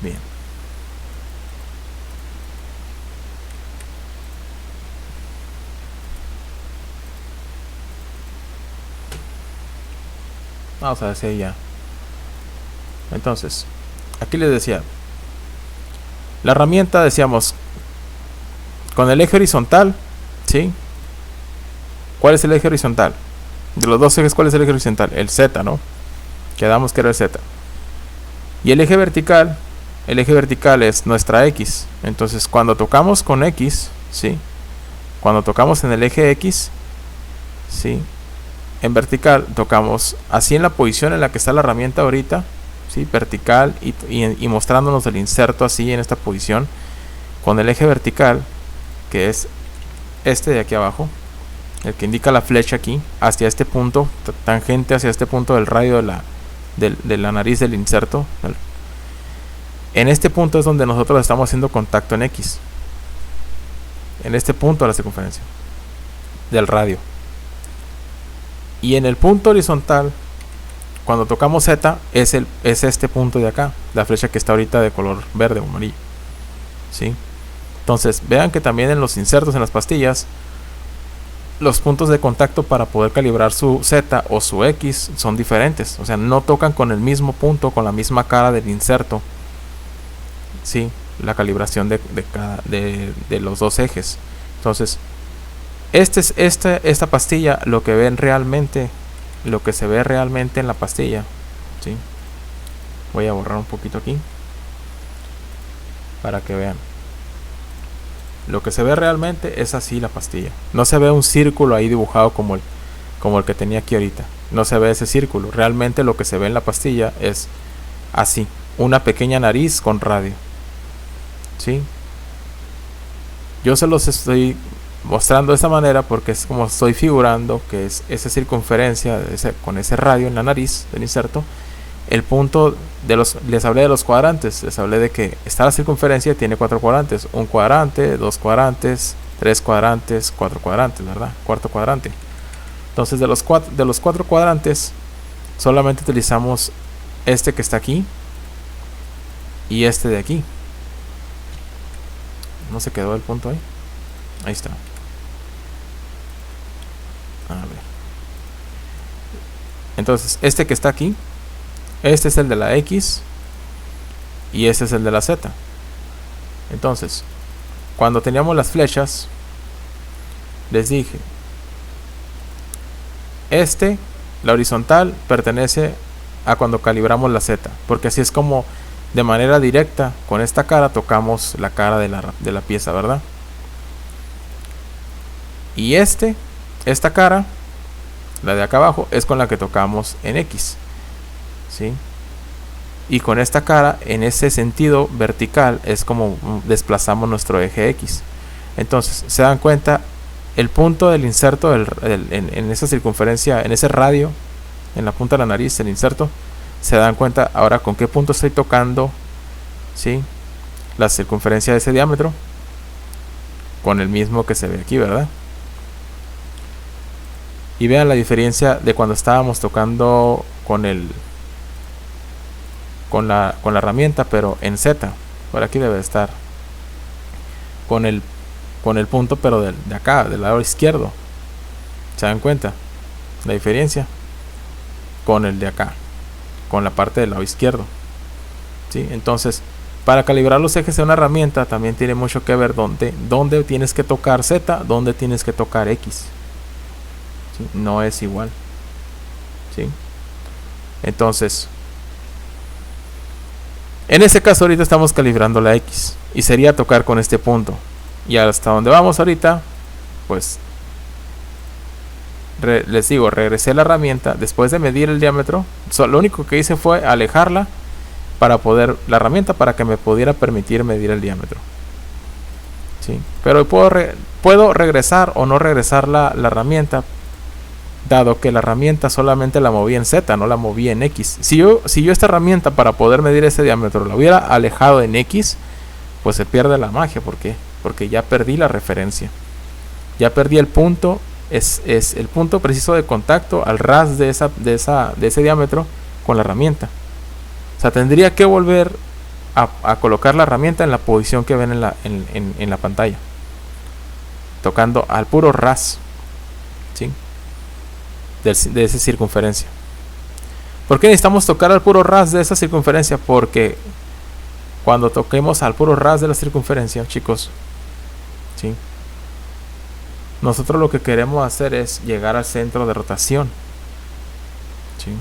Speaker 1: Bien. Vamos a ver si ya. Entonces, aquí les decía, la herramienta, decíamos, con el eje horizontal, ¿sí? ¿Cuál es el eje horizontal? De los dos ejes, ¿cuál es el eje horizontal? El Z, ¿no? Quedamos que era el Z. Y el eje vertical es nuestra X. Entonces, cuando tocamos con X, ¿sí? Cuando tocamos en el eje X, ¿sí? En vertical tocamos así en la posición en la que está la herramienta ahorita, ¿sí? Vertical y mostrándonos el inserto así en esta posición con el eje vertical, que es este de aquí abajo, el que indica la flecha aquí, hacia este punto, tangente hacia este punto del radio de la nariz del inserto. En este punto es donde nosotros estamos haciendo contacto en X, en este punto de la circunferencia del radio. Y en el punto horizontal, cuando tocamos Z, es este punto de acá, la flecha que está ahorita de color verde o amarillo, ¿sí? Entonces, vean que también en los insertos, en las pastillas, los puntos de contacto para poder calibrar su Z o su X son diferentes. O sea, no tocan con el mismo punto, con la misma cara del inserto, ¿sí? La calibración de los dos ejes. Entonces, esta pastilla, lo que se ve realmente en la pastilla, ¿sí? Voy a borrar un poquito aquí para que vean. Lo que se ve realmente es así la pastilla. No se ve un círculo ahí dibujado como el que tenía aquí ahorita. No se ve ese círculo. Realmente lo que se ve en la pastilla es así, una pequeña nariz con radio, ¿sí? Yo se los estoy mostrando de esta manera porque es como estoy figurando que es esa circunferencia con ese radio en la nariz del inserto. El punto les hablé de los cuadrantes, les hablé de que está la circunferencia, tiene 4 cuadrantes, un cuadrante, 2 cuadrantes, 3 cuadrantes, 4 cuadrantes, ¿verdad? Cuarto cuadrante. Entonces de los 4 cuadrantes solamente utilizamos este que está aquí y este de aquí. ¿No se quedó el punto ahí? Ahí está. A ver. Entonces, este que está aquí, este es el de la X y este es el de la Z. Entonces, cuando teníamos las flechas, les dije, la horizontal pertenece a cuando calibramos la Z, porque así es como de manera directa con esta cara tocamos la cara de la pieza, ¿verdad? Y esta cara, la de acá abajo, es con la que tocamos en X, ¿sí? Y con esta cara, en ese sentido vertical, es como desplazamos nuestro eje X. Entonces, se dan cuenta, el punto del inserto en esa circunferencia, en ese radio, en la punta de la nariz, el inserto, se dan cuenta ahora con qué punto estoy tocando, ¿sí? La circunferencia de ese diámetro, con el mismo que se ve aquí, ¿verdad? Y vean la diferencia de cuando estábamos tocando con la herramienta, pero en Z. Por aquí debe estar con el punto, pero de acá, del lado izquierdo. ¿Se dan cuenta la diferencia? Con el de acá, con la parte del lado izquierdo, ¿sí? Entonces, para calibrar los ejes de una herramienta también tiene mucho que ver dónde tienes que tocar Z, dónde tienes que tocar X, ¿sí? No es igual, ¿sí? Entonces, en este caso ahorita estamos calibrando la X y sería tocar con este punto. Y hasta donde vamos ahorita, pues les digo, regresé la herramienta después de medir el diámetro. Lo único que hice fue alejarla la herramienta para que me pudiera permitir medir el diámetro, ¿sí? Pero puedo regresar o no regresar la herramienta, dado que la herramienta solamente la moví en Z, no la moví en X. Si yo esta herramienta, para poder medir ese diámetro, la hubiera alejado en X, pues se pierde la magia. ¿Por qué? Porque ya perdí la referencia, ya perdí el punto es el punto preciso de contacto al ras de ese diámetro con la herramienta. O sea, tendría que volver a colocar la herramienta en la posición que ven en la pantalla, tocando al puro ras, ¿sí? de esa circunferencia. ¿Por qué necesitamos tocar al puro ras de esa circunferencia? Porque cuando toquemos al puro ras de la circunferencia, chicos, ¿sí?, nosotros lo que queremos hacer es llegar al centro de rotación, ¿sí?,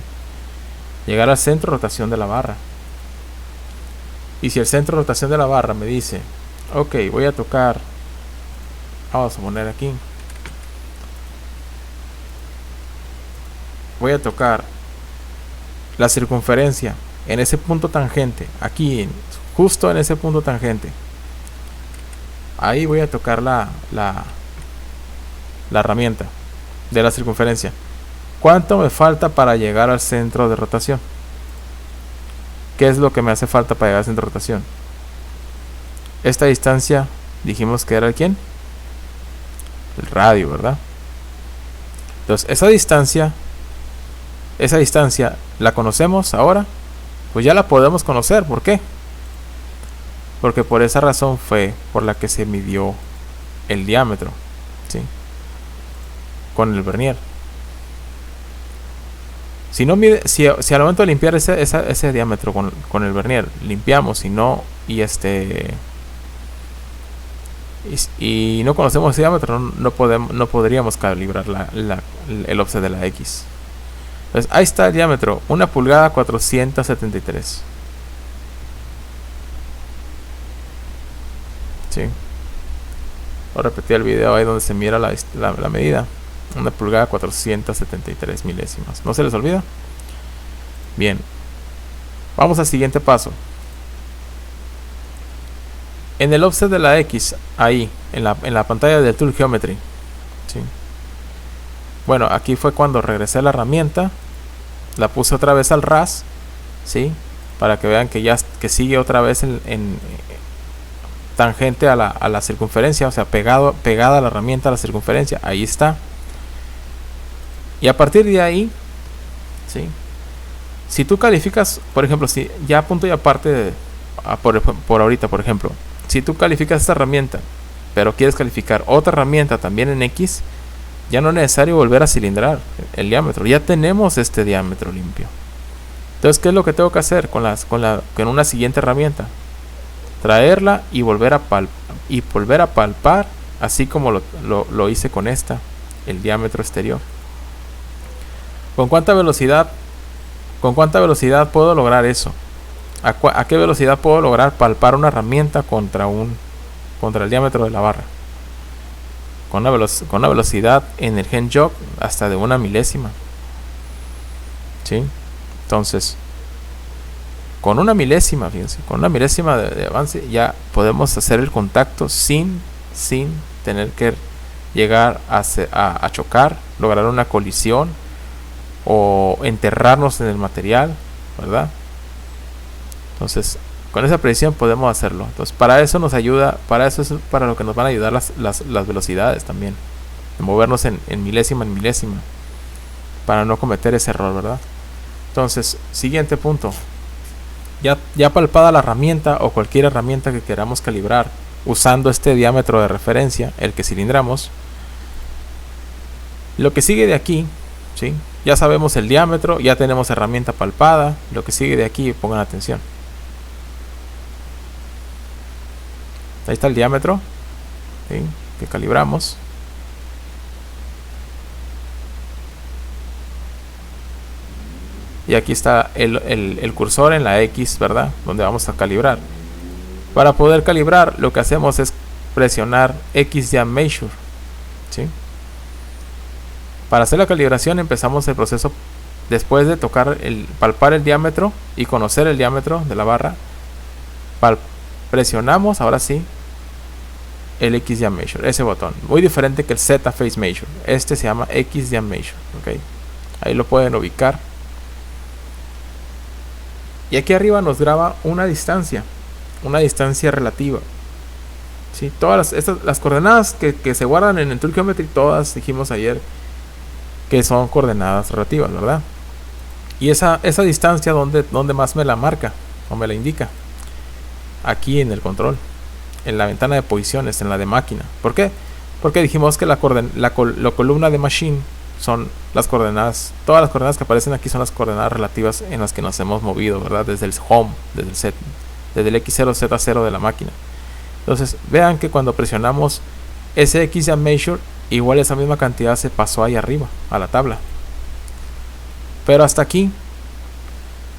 Speaker 1: llegar al centro de rotación de la barra. Y si el centro de rotación de la barra me dice, ok, voy a tocar, vamos a poner aquí, voy a tocar la circunferencia en ese punto tangente, aquí, justo en ese punto tangente, ahí voy a tocar la herramienta de la circunferencia. ¿Cuánto me falta para llegar al centro de rotación? ¿Qué es lo que me hace falta para llegar al centro de rotación? Esta distancia dijimos que era el ¿quién? El radio, ¿verdad? Entonces esa distancia la conocemos ahora. Pues ya la podemos conocer. ¿Por qué? Porque por esa razón fue por la que se midió el diámetro, ¿sí?, con el vernier. Si no mide, si al momento de limpiar ese diámetro con el vernier limpiamos y no no conocemos ese diámetro, no podríamos calibrar el offset de la X. Entonces ahí está el diámetro, 1 pulgada 473. Sí. Voy a repetir el video ahí donde se mira la medida. 1 pulgada 473 milésimas. ¿No se les olvida? Bien. Vamos al siguiente paso. En el offset de la X, ahí, en la pantalla del Tool Geometry, ¿sí? Bueno, aquí fue cuando regresé a la herramienta. La puse otra vez al ras, ¿sí?, para que vean que sigue otra vez en tangente a la circunferencia, o sea, pegada a la herramienta a la circunferencia. Ahí está. Y a partir de ahí, ¿sí?, si tú calificas, por ejemplo, si ya punto y aparte por ahorita, por ejemplo, si tú calificas esta herramienta, pero quieres calificar otra herramienta también en X, ya no es necesario volver a cilindrar el diámetro. Ya tenemos este diámetro limpio. Entonces, ¿qué es lo que tengo que hacer con una siguiente herramienta? Traerla y volver a palpar, así como lo hice con esta, el diámetro exterior. ¿Con cuánta velocidad puedo lograr eso? ¿A qué velocidad puedo lograr palpar una herramienta contra el diámetro de la barra? Con una velocidad en el hand jog hasta de 1 milésima. ¿Sí? Entonces, con 1 milésima, fíjense, con 1 milésima de avance ya podemos hacer el contacto sin tener que llegar a chocar, lograr una colisión o enterrarnos en el material, ¿verdad? Entonces, con esa precisión podemos hacerlo. Entonces, para eso nos ayuda, es para lo que nos van a ayudar las velocidades también, de movernos en milésima, para no cometer ese error, ¿verdad? Entonces, siguiente punto. Ya palpada la herramienta o cualquier herramienta que queramos calibrar usando este diámetro de referencia, el que cilindramos, lo que sigue de aquí, ¿sí?, ya sabemos el diámetro, ya tenemos herramienta palpada. Lo que sigue de aquí, pongan atención. Ahí está el diámetro, ¿sí?, que calibramos. Y aquí está el cursor en la X, ¿verdad?, donde vamos a calibrar. Para poder calibrar, lo que hacemos es presionar X Jam Measure, ¿sí? Para hacer la calibración empezamos el proceso después de palpar el diámetro y conocer el diámetro de la barra. Presionamos ahora sí el X Jam Measure, ese botón, muy diferente que el Z Face Measure. Este se llama X Jam Measure, ¿ok? Ahí lo pueden ubicar. Y aquí arriba nos graba una distancia relativa. Sí, las coordenadas que se guardan en el Tool Geometry, todas dijimos ayer que son coordenadas relativas, ¿verdad? Y esa distancia, ¿dónde más me la marca o me la indica? Aquí en el control, en la ventana de posiciones, en la de máquina. ¿Por qué? Porque dijimos que la columna de machine son las coordenadas, todas las coordenadas que aparecen aquí son las coordenadas relativas en las que nos hemos movido, ¿verdad? Desde el home, desde el X0, Z0 de la máquina. Entonces, vean que cuando presionamos SX and Measure, igual esa misma cantidad se pasó ahí arriba, a la tabla. Pero hasta aquí,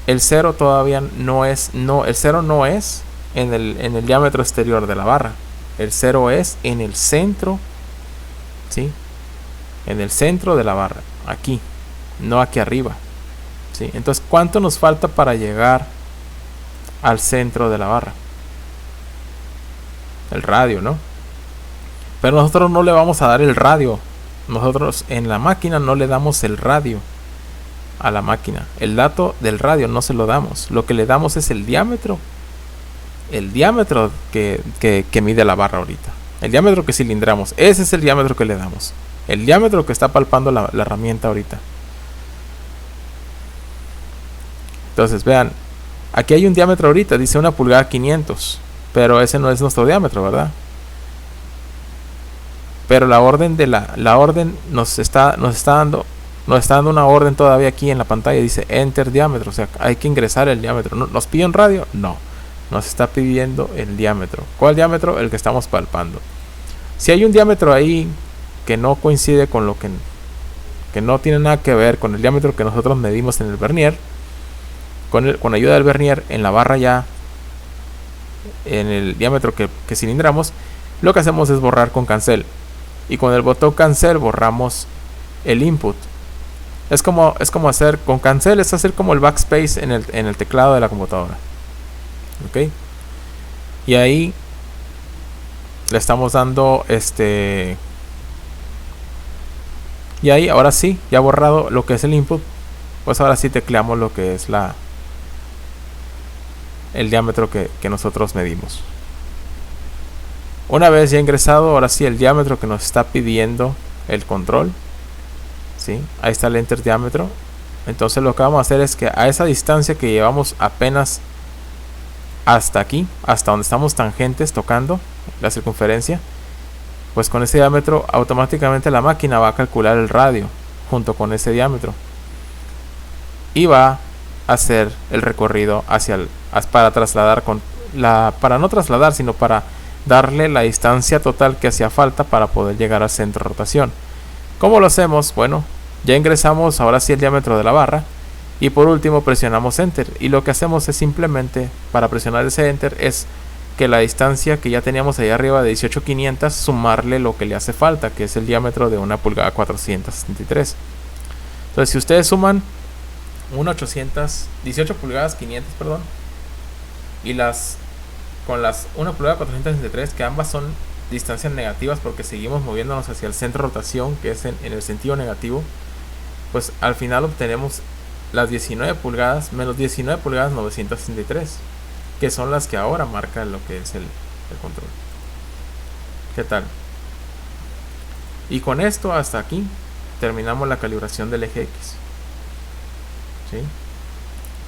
Speaker 1: el 0 todavía el 0 no es en el diámetro exterior de la barra. El 0 es en el centro, ¿sí? En el centro de la barra, aquí, no aquí arriba, ¿sí? Entonces, ¿cuánto nos falta para llegar al centro de la barra? El radio, ¿no? Pero nosotros no le vamos a dar el radio. Nosotros en la máquina no le damos el radio a la máquina. El dato del radio no se lo damos. Lo que le damos es el diámetro. El diámetro que mide la barra ahorita. El diámetro que cilindramos. Ese es el diámetro que le damos. El diámetro que está palpando la herramienta ahorita. Entonces vean. Aquí hay un diámetro ahorita. Dice 1 pulgada 500. Pero ese no es nuestro diámetro, ¿verdad? Pero la orden nos está dando una orden todavía aquí en la pantalla. Dice enter diámetro. O sea, hay que ingresar el diámetro. ¿Nos pide un radio? No. Nos está pidiendo el diámetro. ¿Cuál diámetro? El que estamos palpando. Si hay un diámetro ahí que no coincide con lo que no tiene nada que ver con el diámetro que nosotros medimos en el vernier, con ayuda del vernier en la barra ya, en el diámetro que cilindramos, lo que hacemos es borrar con cancel. Y con el botón cancel borramos el input. Es como hacer con cancel, es hacer como el backspace en el teclado de la computadora. Ok. Y ahí le estamos dando y ahí ahora sí, ya borrado lo que es el input, pues ahora sí tecleamos lo que es el diámetro que nosotros medimos. Una vez ya ingresado, ahora sí el diámetro que nos está pidiendo el control, ¿sí? Ahí está el enter diámetro. Entonces lo que vamos a hacer es que a esa distancia que llevamos apenas hasta aquí, hasta donde estamos tangentes tocando la circunferencia, pues con ese diámetro automáticamente la máquina va a calcular el radio junto con ese diámetro y va a hacer el recorrido para trasladar para no trasladar, sino para darle la distancia total que hacía falta para poder llegar al centro de rotación. ¿Cómo lo hacemos? Bueno, ya ingresamos ahora sí el diámetro de la barra y por último presionamos enter, y lo que hacemos es simplemente, para presionar ese enter, es que la distancia que ya teníamos ahí arriba de 18,500, sumarle lo que le hace falta, que es el diámetro de 1 pulgada 463. Entonces si ustedes suman 18 pulgadas 500, perdón, y con las 1 pulgada 463, que ambas son distancias negativas porque seguimos moviéndonos hacia el centro de rotación, que es en el sentido negativo, pues al final obtenemos las 19 pulgadas menos 19 pulgadas 963, que son las que ahora marcan lo que es el control. ¿Qué tal? Y con esto hasta aquí terminamos la calibración del eje X. ¿Sí?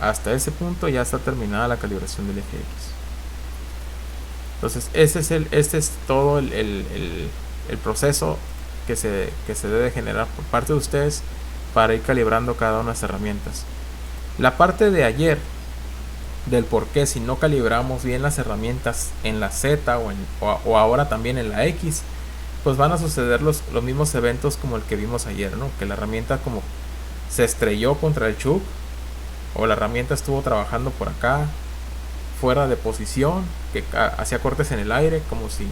Speaker 1: Hasta ese punto ya está terminada la calibración del eje X. Entonces este es todo el proceso que se debe generar por parte de ustedes para ir calibrando cada una de las herramientas. La parte de ayer del por qué si no calibramos bien las herramientas en la Z o ahora también en la X, pues van a suceder los mismos eventos como el que vimos ayer, ¿no? Que la herramienta como se estrelló contra el chuck, o la herramienta estuvo trabajando por acá fuera de posición, que hacía cortes en el aire como si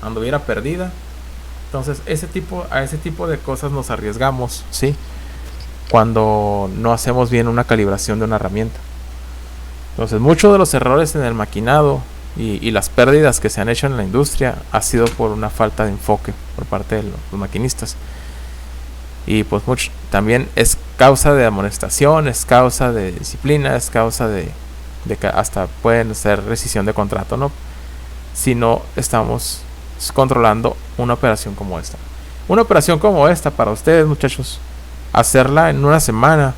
Speaker 1: anduviera perdida. Entonces a ese tipo de cosas nos arriesgamos, ¿sí? Cuando no hacemos bien una calibración de una herramienta. Entonces muchos de los errores en el maquinado y las pérdidas que se han hecho en la industria ha sido por una falta de enfoque por parte de los maquinistas. Y pues también es causa de amonestación, es causa de disciplina, es causa de que hasta pueden ser rescisión de contrato, ¿no? si no estamos controlando una operación como esta. Una operación como esta para ustedes, muchachos, hacerla en una semana,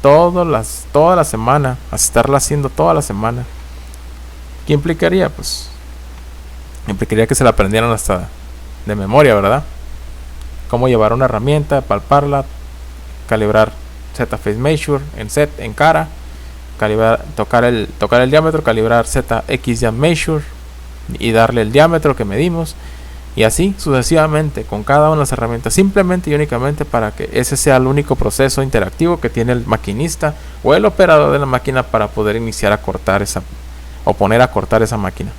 Speaker 1: toda la semana, estarla haciendo toda la semana, ¿qué implicaría? Pues implicaría que se la aprendieran hasta de memoria, ¿verdad? Cómo llevar una herramienta, palparla, calibrar Z-Face Measure en cara, calibrar, tocar el diámetro, calibrar ZX Jam Measure y darle el diámetro que medimos, y así sucesivamente con cada una de las herramientas, simplemente y únicamente para que ese sea el único proceso interactivo que tiene el maquinista o el operador de la máquina para poder iniciar a cortar o poner a cortar esa máquina.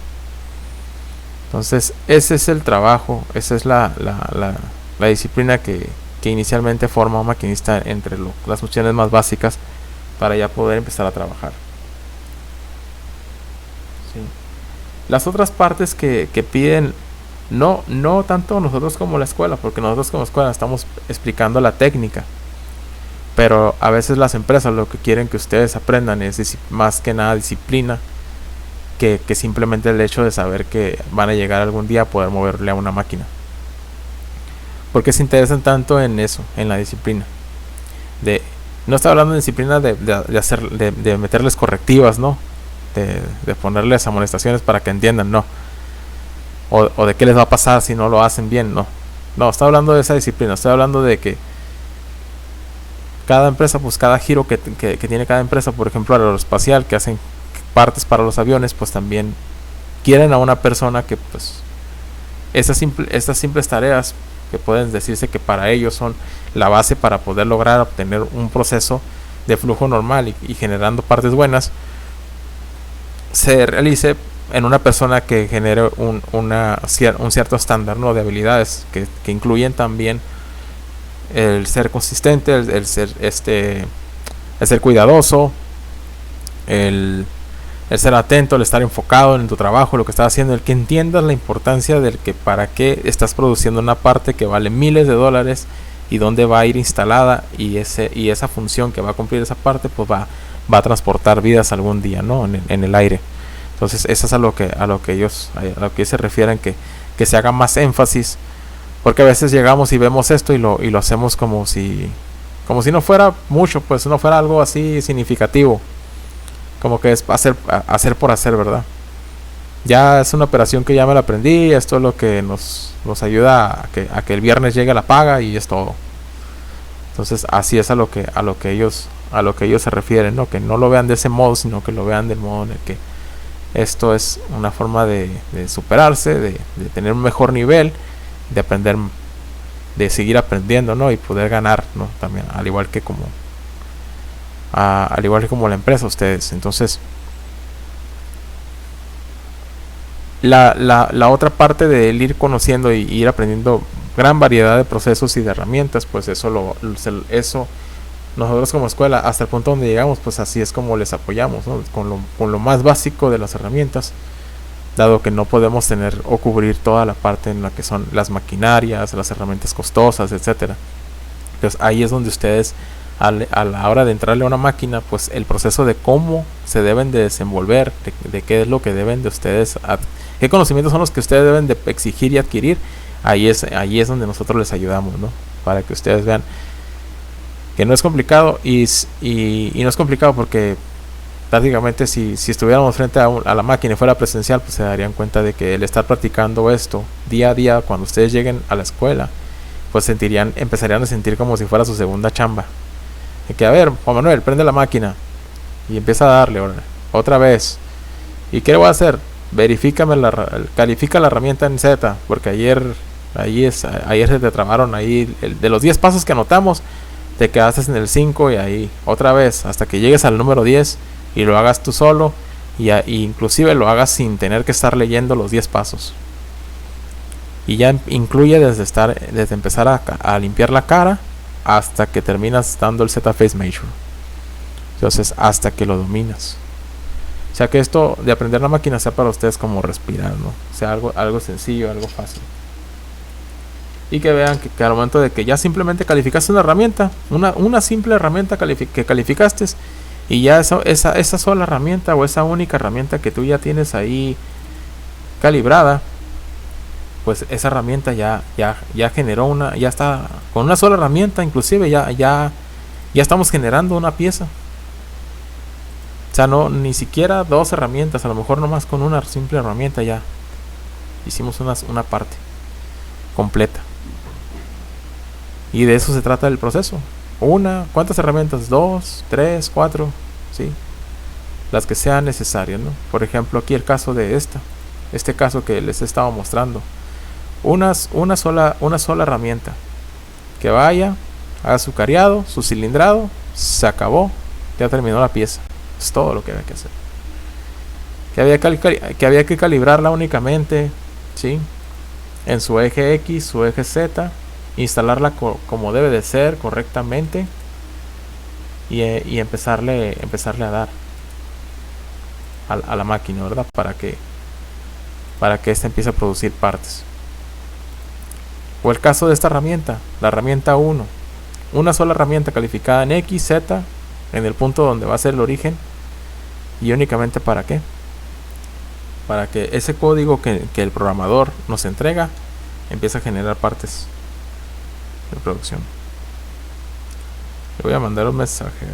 Speaker 1: Entonces ese es el trabajo, esa es la disciplina que inicialmente forma un maquinista entre las funciones más básicas para ya poder empezar a trabajar. Sí. Las otras partes que piden, no tanto nosotros como la escuela, porque nosotros como escuela estamos explicando la técnica, pero a veces las empresas lo que quieren que ustedes aprendan es más que nada disciplina, que simplemente el hecho de saber que van a llegar algún día a poder moverle a una máquina, porque se interesan tanto en eso, en la disciplina. No estoy hablando de disciplina de meterles correctivas, ¿no? De ponerles amonestaciones para que entiendan, no. O de qué les va a pasar si no lo hacen bien, no. No, estoy hablando de esa disciplina. Estoy hablando de que cada empresa, pues cada giro que tiene cada empresa, por ejemplo aeroespacial, que hacen partes para los aviones, pues también quieren a una persona que pues estas simples tareas que pueden decirse que para ellos son la base para poder lograr obtener un proceso de flujo normal y generando partes buenas, se realice en una persona que genere un cierto estándar, ¿no?, de habilidades que incluyen también el ser consistente, el ser cuidadoso, el ser atento, el estar enfocado en tu trabajo, lo que estás haciendo, el que entiendas la importancia del que para qué estás produciendo una parte que vale miles de dólares y dónde va a ir instalada, y esa función que va a cumplir esa parte pues va a transportar vidas algún día, ¿no?, en el aire. Entonces eso es a lo que ellos se refieren, que se haga más énfasis, porque a veces llegamos y vemos esto y lo hacemos como si no fuera mucho, pues no fuera algo así significativo, como que es hacer por hacer, ¿verdad? Ya es una operación que ya me la aprendí, esto es lo que nos ayuda a que el viernes llegue la paga y es todo. Entonces así es a lo que ellos se refieren, ¿no? Que no lo vean de ese modo, sino que lo vean del modo en el que esto es una forma de superarse, de tener un mejor nivel, de aprender, de seguir aprendiendo, ¿no? Y poder ganar, ¿no? También, al igual que como la empresa, ustedes. Entonces la otra parte de ir conociendo y ir aprendiendo gran variedad de procesos y de herramientas, pues eso nosotros como escuela, hasta el punto donde llegamos, pues así es como les apoyamos, ¿no? Con lo más básico de las herramientas, dado que no podemos tener o cubrir toda la parte en la que son las maquinarias, las herramientas costosas, etcétera. Entonces ahí es donde ustedes, a la hora de entrarle a una máquina, pues el proceso de cómo se deben de desenvolver, de qué es lo que deben de ustedes, qué conocimientos son los que ustedes deben de exigir y adquirir, ahí es donde nosotros les ayudamos, ¿no? Para que ustedes vean que no es complicado, y no es complicado porque prácticamente si estuviéramos frente a la máquina y fuera presencial, pues se darían cuenta de que el estar practicando esto día a día, cuando ustedes lleguen a la escuela, pues empezarían a sentir como si fuera su segunda chamba. De que, a ver, Juan Manuel, prende la máquina y empieza a darle otra vez. ¿Y qué le voy a hacer? Califica la herramienta en Z, porque ayer se te trabaron ahí, de los 10 pasos que anotamos, te quedaste en el 5, y ahí otra vez hasta que llegues al número 10 y lo hagas tú solo, y inclusive lo hagas sin tener que estar leyendo los 10 pasos. Y ya incluye desde empezar a limpiar la cara hasta que terminas dando el Z-Face Measure. Entonces hasta que lo dominas. O sea que esto de aprender la máquina sea para ustedes como respirar, ¿no? Sea algo sencillo, algo fácil. Y que vean que al momento de que ya simplemente calificaste una herramienta, una simple herramienta que calificaste, y ya esa sola herramienta o esa única herramienta que tú ya tienes ahí calibrada, pues esa herramienta ya generó una, ya está con una sola herramienta, inclusive ya estamos generando una pieza. O sea, no, ni siquiera dos herramientas, a lo mejor nomás con una simple herramienta ya hicimos una parte completa. Y de eso se trata el proceso. ¿Cuántas herramientas? 2, 3, 4, ¿sí? Las que sean necesarias, ¿no? Por ejemplo, aquí el caso de este caso que les he estado mostrando. Una sola herramienta que vaya, haga su cariado, su cilindrado, se acabó, ya terminó la pieza. Es todo lo que había que hacer. Que había que calibrarla únicamente, ¿sí? En su eje X, su eje Z, instalarla como debe de ser correctamente y empezarle a dar a la máquina, ¿verdad? Para que ésta empiece a producir partes. O el caso de esta herramienta, la herramienta 1, una sola herramienta calificada en X, Z, en el punto donde va a ser el origen. Y únicamente ¿para qué? Para que ese código que el programador nos entrega empiece a generar partes de producción. Le voy a mandar un mensaje.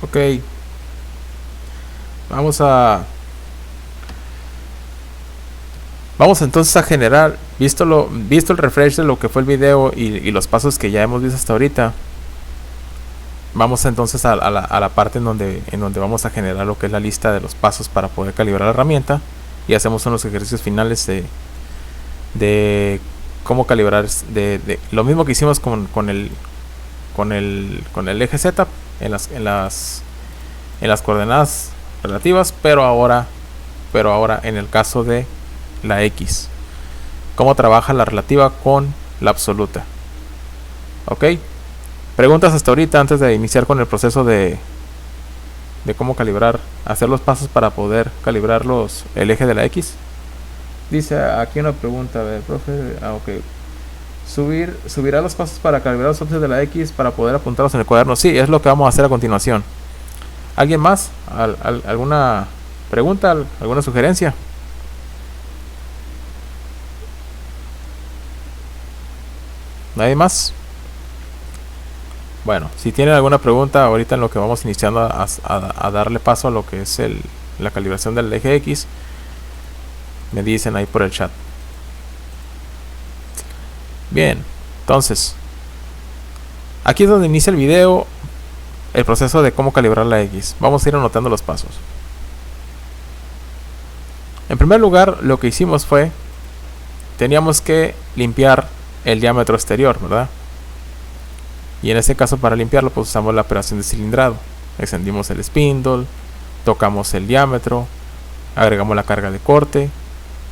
Speaker 1: Ok, vamos entonces a generar, visto el refresh de lo que fue el video y los pasos que ya hemos visto hasta ahorita. Vamos entonces a la parte en donde vamos a generar lo que es la lista de los pasos para poder calibrar la herramienta, y hacemos unos ejercicios finales de cómo calibrar, de lo mismo que hicimos con el eje Z en las coordenadas relativas, pero ahora en el caso de la X, cómo trabaja la relativa con la absoluta. Ok, preguntas hasta ahorita antes de iniciar con el proceso de cómo calibrar, hacer los pasos para poder calibrar el eje de la X. Dice aquí una pregunta, a ver, profe, ok. Subirá los pasos para calibrar los ópticos de la X para poder apuntarlos en el cuaderno. Sí, es lo que vamos a hacer a continuación. ¿Alguien más? ¿Alguna pregunta? ¿Alguna sugerencia? ¿Nadie más? Bueno, si tienen alguna pregunta ahorita en lo que vamos iniciando a darle paso a lo que es la calibración del eje X, me dicen ahí por el chat. Bien, entonces aquí es donde inicia el video, el proceso de cómo calibrar la X. Vamos a ir anotando los pasos. En primer lugar, lo que hicimos fue, teníamos que limpiar el diámetro exterior, ¿verdad? Y en este caso, para limpiarlo, pues usamos la operación de cilindrado. Extendimos el spindle, tocamos el diámetro, agregamos la carga de corte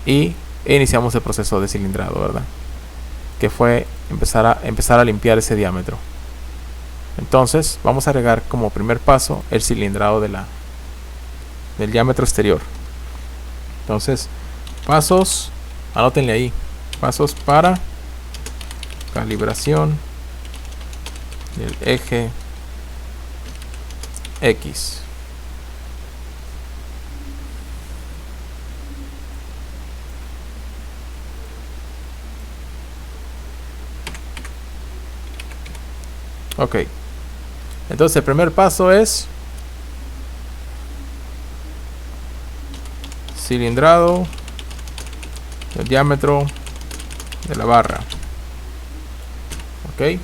Speaker 1: y iniciamos el proceso de cilindrado, ¿verdad? Que fue empezar a limpiar ese diámetro. Entonces vamos a agregar como primer paso el cilindrado del diámetro exterior. Entonces, pasos, anótenle ahí, pasos para calibración del eje X. Ok, entonces el primer paso es cilindrado del diámetro de la barra. Ok,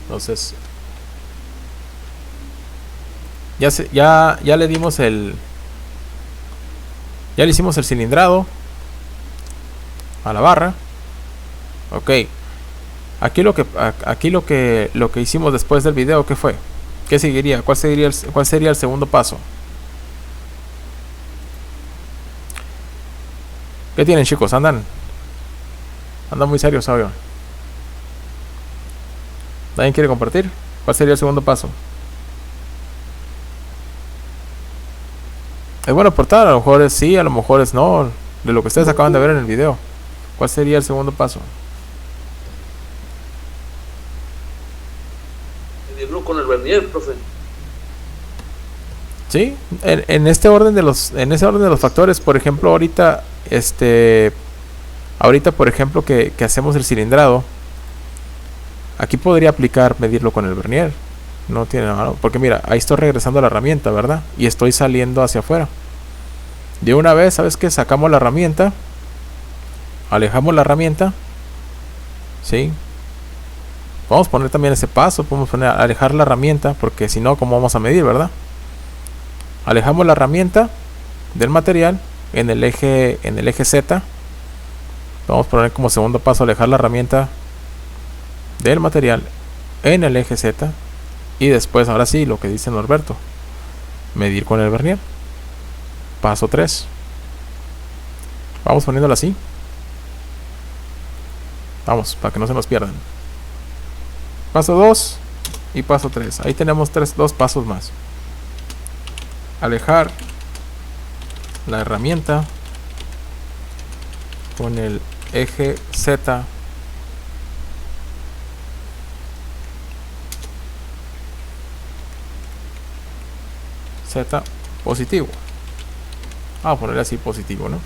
Speaker 1: entonces ya le dimos ya le hicimos el cilindrado a la barra. Ok, aquí lo que hicimos después del video, ¿qué fue? ¿Qué seguiría? ¿Cuál sería el segundo paso? ¿Qué tienen, chicos? Andan muy serios, obvio. ¿Nadie quiere compartir? ¿Cuál sería el segundo paso? Es bueno aportar, a lo mejor es sí, a lo mejor es no, de lo que ustedes acaban de ver en el video. ¿Cuál sería el segundo paso?
Speaker 3: Medirlo con el vernier, profe.
Speaker 1: Sí, en ese orden de los factores, por ejemplo, ahorita por ejemplo que hacemos el cilindrado, aquí podría aplicar medirlo con el vernier. No tiene nada malo, porque mira, ahí estoy regresando a la herramienta, ¿verdad? Y estoy saliendo hacia afuera. De una vez, ¿sabes qué? Sacamos la herramienta, alejamos la herramienta, ¿sí? Vamos a poner también ese paso, podemos poner alejar la herramienta, porque si no, ¿cómo vamos a medir, verdad? Alejamos la herramienta del material en el eje Z. Vamos a poner como segundo paso alejar la herramienta del material en el eje Z. Y después, ahora sí, lo que dice Norberto, medir con el vernier. Paso 3. Vamos poniéndolo así. Vamos, para que no se nos pierdan. Paso 2 y paso 3. Ahí tenemos dos pasos más. Alejar la herramienta con el eje Z positivo. Vamos a ponerle así positivo, ¿no?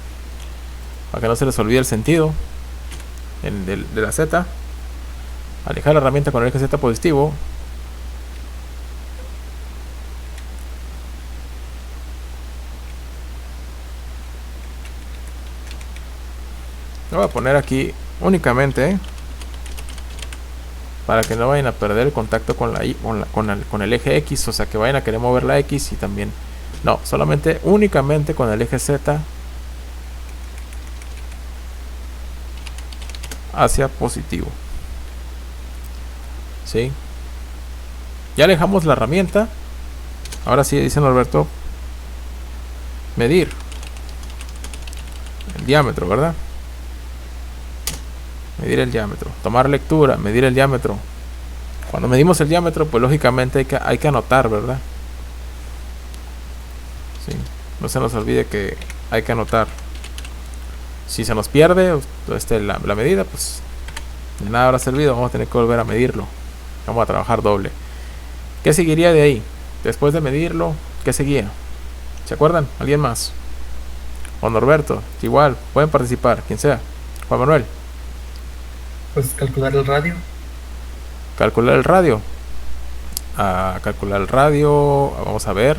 Speaker 1: Para que no se les olvide el sentido de la Z. Alejar la herramienta con el eje Z positivo. Lo voy a poner aquí únicamente para que no vayan a perder el contacto con con el eje X, o sea que vayan a querer mover la X y también no, solamente únicamente con el eje Z hacia positivo. ¿Sí? Ya alejamos la herramienta. Ahora sí, dice Norberto, medir el diámetro, ¿verdad? Medir el diámetro, tomar lectura, medir el diámetro. Cuando medimos el diámetro, pues lógicamente hay que anotar, ¿verdad? Sí, no se nos olvide que hay que anotar. Si se nos pierde la medida, pues de nada habrá servido. Vamos a tener que volver a medirlo. Vamos a trabajar doble. ¿Qué seguiría de ahí? Después de medirlo, ¿qué seguía? ¿Se acuerdan? ¿Alguien más? O Norberto, igual, pueden participar, quien sea. Juan Manuel.
Speaker 4: Pues calcular el radio.
Speaker 1: Calcular el radio. Calcular el radio. Vamos a ver.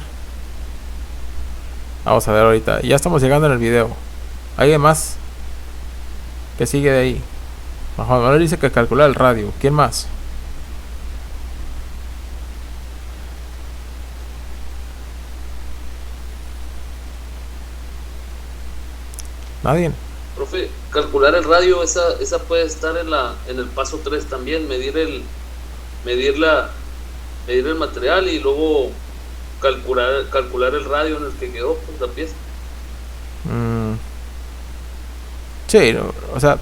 Speaker 1: Vamos a ver ahorita. Ya estamos llegando en el video. ¿Alguien más? ¿Qué sigue de ahí? Juan Manuel dice que calcular el radio. ¿Quién más? ¿Nadie?
Speaker 3: Profe, calcular el radio, esa puede estar en el paso 3 también, medir el material y luego calcular el radio en el que quedó pues, la pieza.
Speaker 1: Sí, o sea,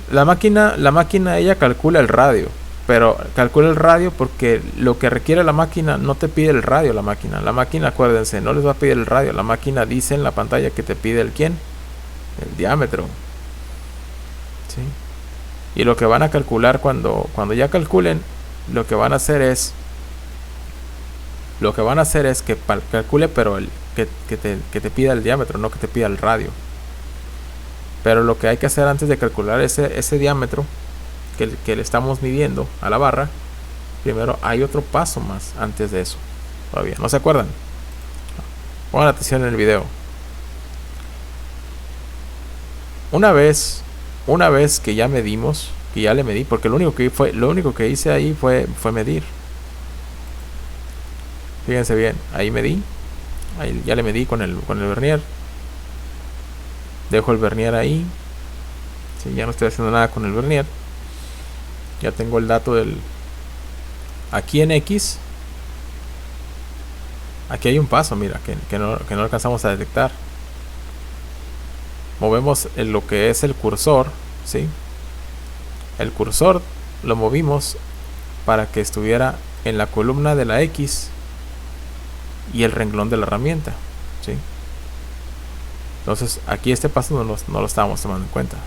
Speaker 1: la máquina ella calcula el radio, pero calcula el radio porque lo que requiere la máquina no te pide el radio. La máquina, acuérdense, no les va a pedir el radio. La máquina dice en la pantalla que te pide el diámetro. ¿Sí? Y lo que van a calcular cuando ya calculen, lo que van a hacer es que calcule, pero que te pida el diámetro, no que te pida el radio. Pero lo que hay que hacer antes de calcular ese diámetro que le estamos midiendo a la barra, primero hay otro paso más antes de eso. Todavía no se acuerdan. Pongan atención en el video. Una vez que ya medimos, que ya le medí, porque lo único que hice ahí fue medir. Fíjense bien, ahí medí, ahí ya le medí con el vernier. Dejo el vernier ahí. Sí, ya no estoy haciendo nada con el vernier. Ya tengo el dato aquí en X, aquí hay un paso, mira, que no alcanzamos a detectar. Movemos lo que es el cursor, ¿sí? El cursor lo movimos para que estuviera en la columna de la X y el renglón de la herramienta, ¿sí? Entonces aquí este paso no lo estábamos tomando en cuenta.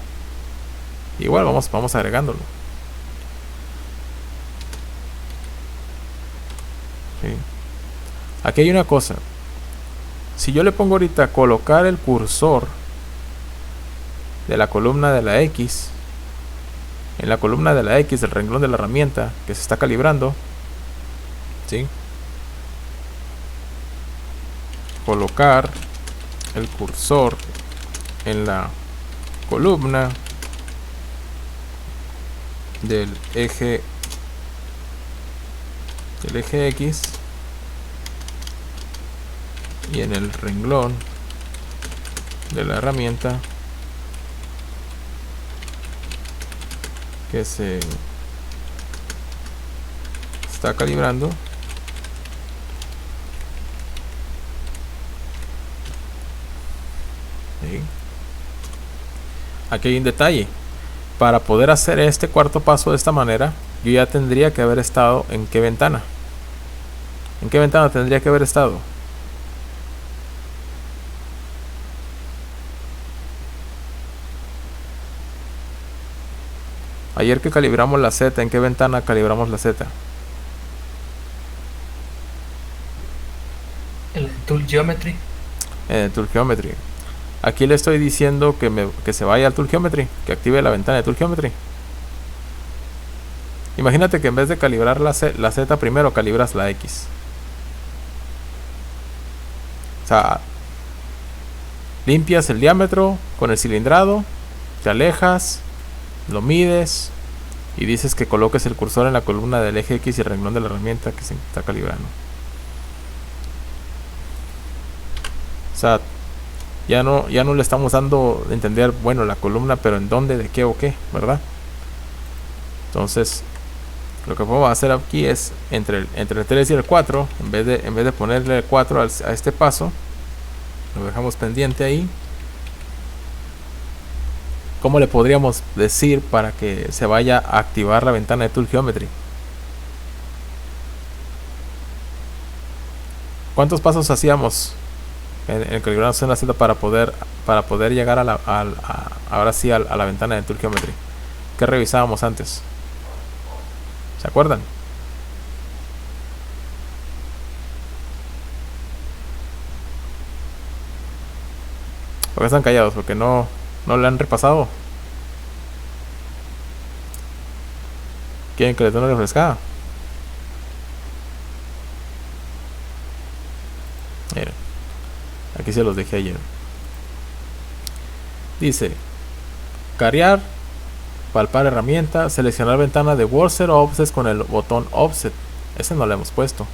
Speaker 1: Igual vamos agregándolo, ¿sí? Aquí hay una cosa. Si yo le pongo ahorita colocar el cursor de la columna de la X en la columna de la X del renglón de la herramienta que se está calibrando, ¿sí? Colocar el cursor en la columna del eje X y en el renglón de la herramienta que se está calibrando. ¿Sí? Aquí hay un detalle. Para poder hacer este cuarto paso de esta manera, yo ya tendría que haber estado en qué ventana. ¿En qué ventana tendría que haber estado? Ayer que calibramos la Z, ¿en qué ventana calibramos la Z?
Speaker 4: El Tool Geometry.
Speaker 1: En el Tool Geometry. Aquí le estoy diciendo que se vaya al Tool Geometry, que active la ventana de Tool Geometry. Imagínate que en vez de calibrar la Z primero, calibras la X. O sea, limpias el diámetro con el cilindrado, te alejas, lo mides y dices que coloques el cursor en la columna del eje X y el renglón de la herramienta que se está calibrando. O sea, ya no le estamos dando a entender, bueno, la columna, pero en dónde, de qué o qué, ¿verdad? Entonces, lo que podemos hacer aquí es entre el 3 y el 4, en vez de ponerle el 4 a este paso, lo dejamos pendiente ahí. ¿Cómo le podríamos decir para que se vaya a activar la ventana de Tool Geometry? ¿Cuántos pasos hacíamos en el calibrado la Z para poder llegar ahora sí a la ventana de Tool Geometry? ¿Qué revisábamos antes? ¿Se acuerdan? ¿Por qué están callados? Porque no le han repasado. ¿Quieren que les dé una refrescada? Miren, aquí se los dejé ayer. Dice: carear, palpar herramienta, seleccionar ventana de Worcester o Offset con el botón Offset. Ese no lo hemos puesto.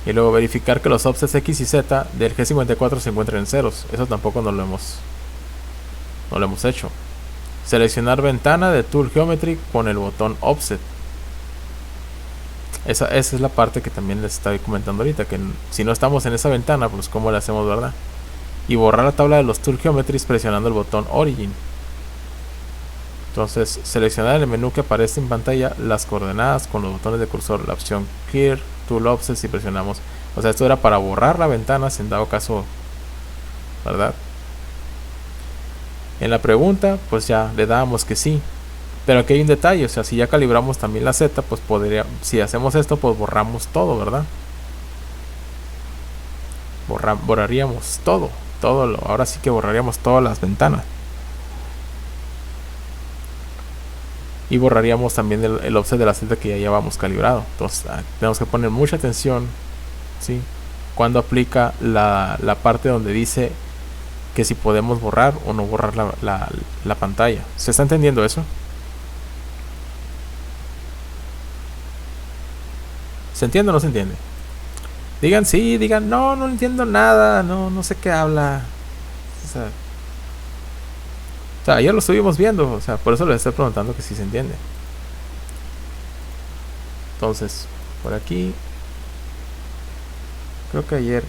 Speaker 1: Y luego verificar que los offsets X y Z del G54 se encuentren en ceros. Eso tampoco no lo hemos hecho. Seleccionar ventana de Tool Geometry con el botón Offset. Esa es la parte que también les estaba comentando ahorita, que si no estamos en esa ventana, pues cómo le hacemos, ¿verdad? Y borrar la tabla de los Tool Geometries presionando el botón Origin. Entonces, seleccionar el menú que aparece en pantalla, las coordenadas con los botones de cursor, la opción Clear, Tool Offset, y presionamos. O sea, esto era para borrar la ventana si en dado caso, ¿verdad? En la pregunta, pues ya le dábamos que sí. Pero aquí hay un detalle, o sea, si ya calibramos también la Z, pues si hacemos esto, pues borramos todo, ¿verdad? Borraríamos todo. Ahora sí que borraríamos todas las ventanas. Y borraríamos también el offset de la Z que ya llevamos calibrado. Entonces tenemos que poner mucha atención, ¿sí? Cuando aplica la parte donde dice que si podemos borrar o no borrar la pantalla. ¿Se está entendiendo eso? ¿Se entiende o no se entiende? Digan sí, digan no entiendo nada, no sé qué habla. O sea, ayer lo estuvimos viendo, o sea, por eso les estoy preguntando que si se entiende. Entonces, por aquí, creo que ayer.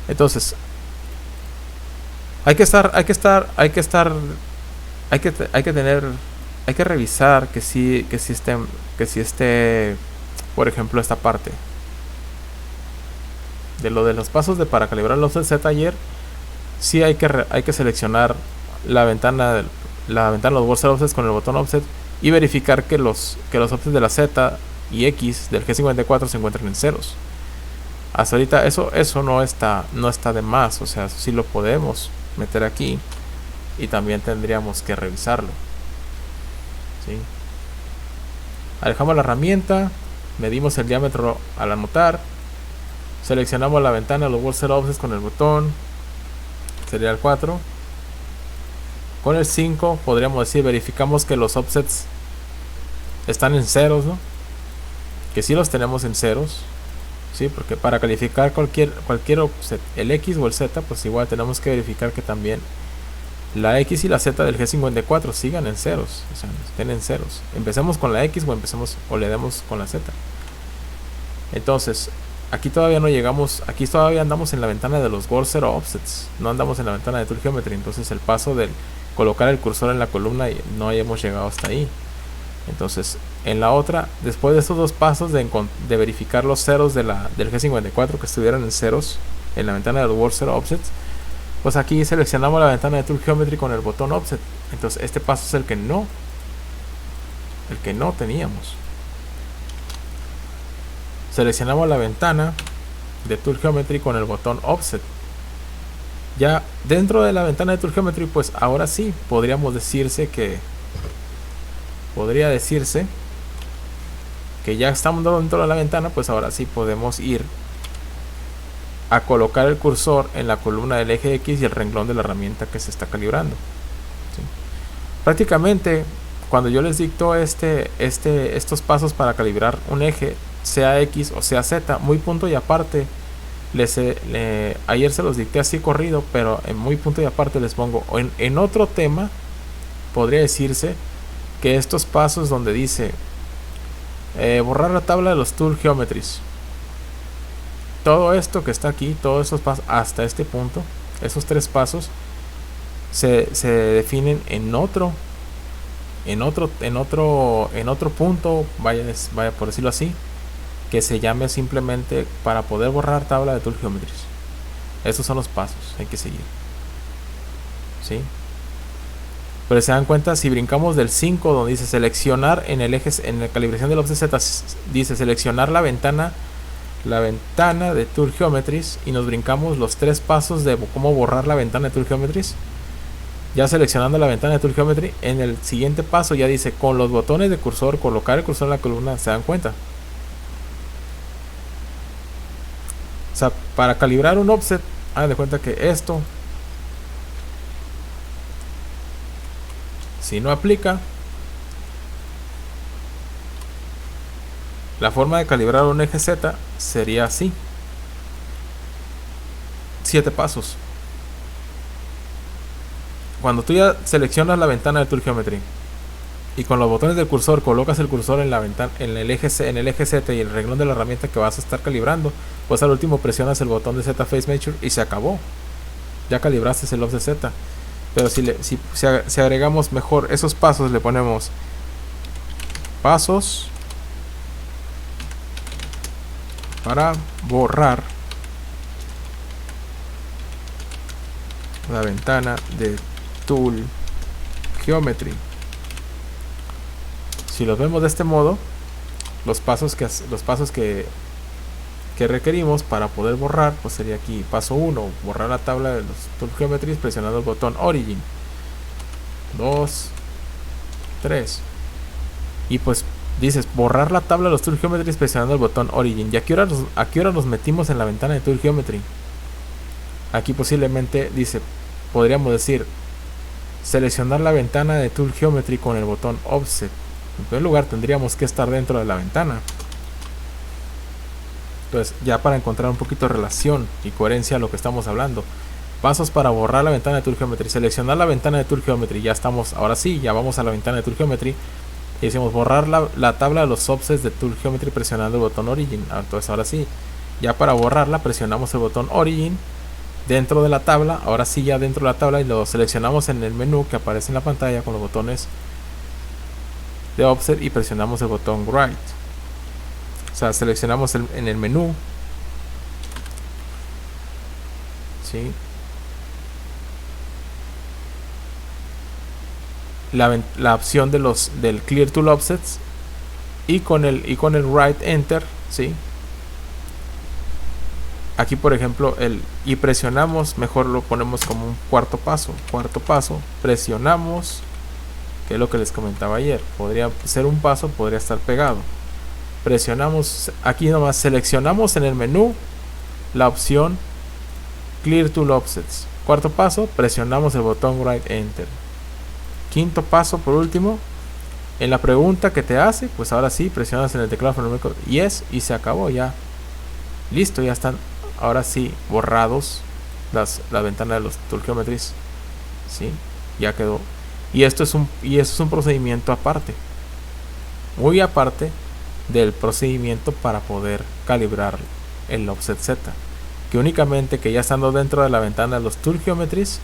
Speaker 1: Entonces, hay que revisar que sí esté, por ejemplo, esta parte de lo de los pasos para calibrar los offset ayer. Sí hay que seleccionar la ventana de los border offsets con el botón offset y verificar que los offsets de la Z y X del G54 se encuentran en ceros. Hasta ahorita eso no está de más, o sea, sí lo podemos meter aquí y también tendríamos que revisarlo. ¿Sí? Alejamos la herramienta, medimos el diámetro al anotar, seleccionamos la ventana de los border offsets con el botón, sería el 4. Con el 5 podríamos decir, verificamos que los offsets están en ceros, ¿no? Que sí los tenemos en ceros, ¿sí? Porque para calificar cualquier offset, el X o el Z, pues igual tenemos que verificar que también la X y la Z del G54 sigan en ceros, o sea, estén en ceros. Empecemos con la X o le demos con la Z. Entonces, aquí todavía no llegamos, aquí todavía andamos en la ventana de los border offsets, no andamos en la ventana de Tool Geometry. Entonces el paso del colocar el cursor en la columna no hayamos llegado hasta ahí. Entonces en la otra, después de estos dos pasos de verificar los ceros del G54 que estuvieran en ceros en la ventana de los border offsets, pues aquí seleccionamos la ventana de Tool Geometry con el botón offset. Entonces este paso es el que no teníamos. Seleccionamos la ventana de Tool Geometry con el botón offset. Ya dentro de la ventana de Tool Geometry, pues ahora sí podría decirse que ya estamos dentro de la ventana. Pues ahora sí podemos ir a colocar el cursor en la columna del eje X y el renglón de la herramienta que se está calibrando. ¿Sí? Prácticamente cuando yo les dicto estos pasos para calibrar un eje, sea X o sea Z, muy punto y aparte, ayer se los dicté así corrido, pero en muy punto y aparte les pongo en otro tema. Podría decirse que estos pasos donde dice borrar la tabla de los Tool Geometries, todo esto que está aquí, todos estos pasos hasta este punto, esos tres pasos se definen en otro punto, vaya por decirlo así, que se llame simplemente para poder borrar tabla de Tool Geometries. Esos son los pasos, hay que seguir. ¿Sí? Pero se dan cuenta, si brincamos del 5 donde dice seleccionar en el eje, en la calibración del offset Z, dice seleccionar la ventana de Tool Geometries, y nos brincamos los tres pasos de cómo borrar la ventana de Tool Geometries. Ya seleccionando la ventana de Tool Geometry, en el siguiente paso ya dice con los botones de cursor, colocar el cursor en la columna. ¿Se dan cuenta? O sea, para calibrar un offset, hagan de cuenta que esto, si no aplica, la forma de calibrar un eje Z sería así: 7 pasos. Cuando tú ya seleccionas la ventana de Tool Geometry y con los botones del cursor colocas el cursor en la ventana, en el eje Z y el renglón de la herramienta que vas a estar calibrando, pues al último presionas el botón de Z Face Measure y se acabó. Ya calibraste el offset Z. Pero si agregamos mejor esos pasos, le ponemos pasos para borrar la ventana de Tool Geometry. Si los vemos de este modo, los pasos que requerimos para poder borrar, pues sería aquí: paso 1, borrar la tabla de los Tool Geometries presionando el botón Origin. 2, 3. Y pues dices borrar la tabla de los Tool Geometries presionando el botón Origin. ¿Y a qué hora nos metimos en la ventana de Tool Geometry? Aquí posiblemente podríamos decir seleccionar la ventana de Tool Geometry con el botón Offset. En primer lugar tendríamos que estar dentro de la ventana. Entonces, ya para encontrar un poquito de relación y coherencia a lo que estamos hablando, pasos para borrar la ventana de Tool Geometry, seleccionar la ventana de Tool Geometry. Ya estamos, ahora sí, ya vamos a la ventana de Tool Geometry. y decimos borrar la tabla de los offsets de Tool Geometry presionando el botón Origin. Entonces ahora sí, ya para borrarla presionamos el botón Origin dentro de la tabla. Ahora sí, ya dentro de la tabla, y lo seleccionamos en el menú que aparece en la pantalla con los botones de offset y presionamos el botón Right. O sea, seleccionamos en el menú, ¿sí?, la opción del Clear Tool Offsets, y con el Right Enter, ¿sí? Aquí por ejemplo y presionamos, mejor lo ponemos como un cuarto paso, presionamos, que es lo que les comentaba ayer, podría ser un paso, podría estar pegado. Presionamos, aquí nomás seleccionamos en el menú la opción Clear Tool Offsets. Cuarto paso, presionamos el botón Right Enter. Quinto paso, por último, en la pregunta que te hace, pues ahora sí, presionas en el teclado alfanumérico Yes y se acabó ya. Listo, ya están ahora sí borrados la ventana de los Tool Geometries, ¿sí? Ya quedó. Y esto es un procedimiento aparte, muy aparte del procedimiento para poder calibrar el offset Z, que únicamente que ya estando dentro de la ventana de los Tool Geometries,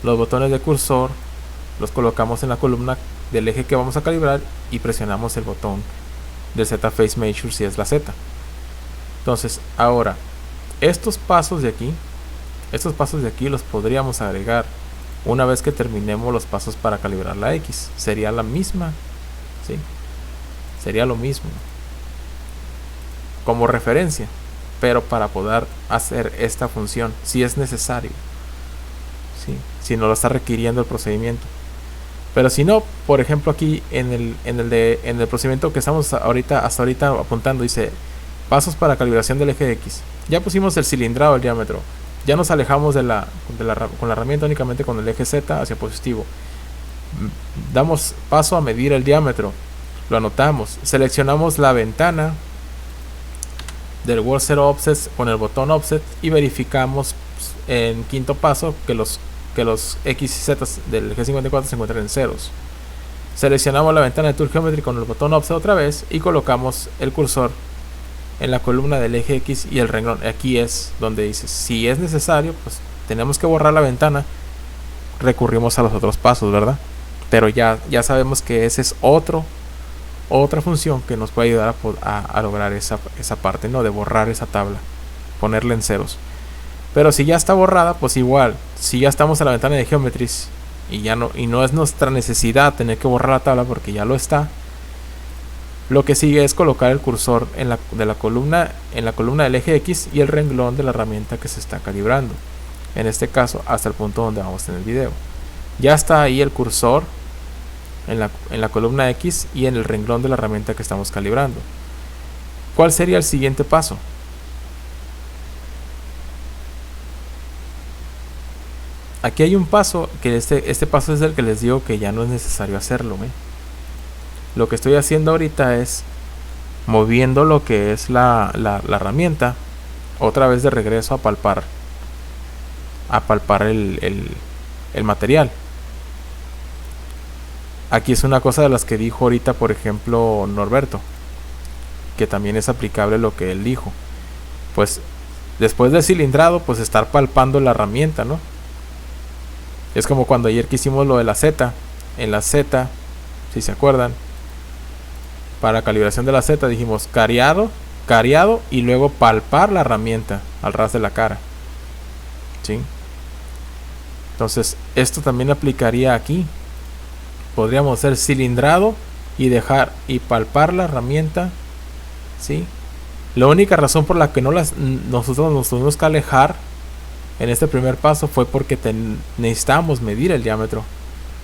Speaker 1: los botones de cursor los colocamos en la columna del eje que vamos a calibrar y presionamos el botón del Z Face Measure si es la Z. Entonces ahora estos pasos de aquí los podríamos agregar una vez que terminemos los pasos para calibrar la X. Sería la misma, ¿sí? Sería lo mismo como referencia, pero para poder hacer esta función si es necesario, ¿sí?, si no lo está requiriendo el procedimiento. Pero si no, por ejemplo aquí en el procedimiento que estamos hasta ahorita apuntando, dice pasos para calibración del eje X. Ya pusimos el cilindrado del diámetro, ya nos alejamos con la herramienta únicamente con el eje Z hacia positivo. Damos paso a medir el diámetro, lo anotamos, seleccionamos la ventana del World Zero Offsets con el botón Offset y verificamos en quinto paso que los X y Z del G54 se encuentran en ceros. Seleccionamos la ventana de Tool Geometry con el botón Offset otra vez y colocamos el cursor en la columna del eje X y el renglón. Aquí es donde dice, si es necesario, pues tenemos que borrar la ventana, recurrimos a los otros pasos, ¿verdad? Pero ya sabemos que ese es otra función que nos puede ayudar a lograr esa parte, ¿no?, de borrar esa tabla, ponerla en ceros. Pero si ya está borrada, pues igual, si ya estamos en la ventana de Geometries y no es nuestra necesidad tener que borrar la tabla porque ya lo está, lo que sigue es colocar el cursor en la columna del eje X y el renglón de la herramienta que se está calibrando, en este caso hasta el punto donde vamos en el video. Ya está ahí el cursor en la columna X y en el renglón de la herramienta que estamos calibrando. ¿Cuál sería el siguiente paso? Aquí hay un paso que este paso es el que les digo que ya no es necesario hacerlo, ¿eh? Lo que estoy haciendo ahorita es moviendo lo que es la herramienta otra vez de regreso a palpar el material. Aquí es una cosa de las que dijo ahorita, por ejemplo, Norberto, que también es aplicable lo que él dijo. Pues después del cilindrado, pues estar palpando la herramienta, ¿no? Es como cuando ayer que hicimos lo de la Z. En la Z, si se acuerdan, para calibración de la Z dijimos cariado y luego palpar la herramienta al ras de la cara, ¿sí? Entonces esto también aplicaría aquí. Podríamos hacer cilindrado y dejar y palpar la herramienta, ¿sí? La única razón por la que nosotros nos tuvimos que alejar en este primer paso fue porque necesitábamos medir el diámetro.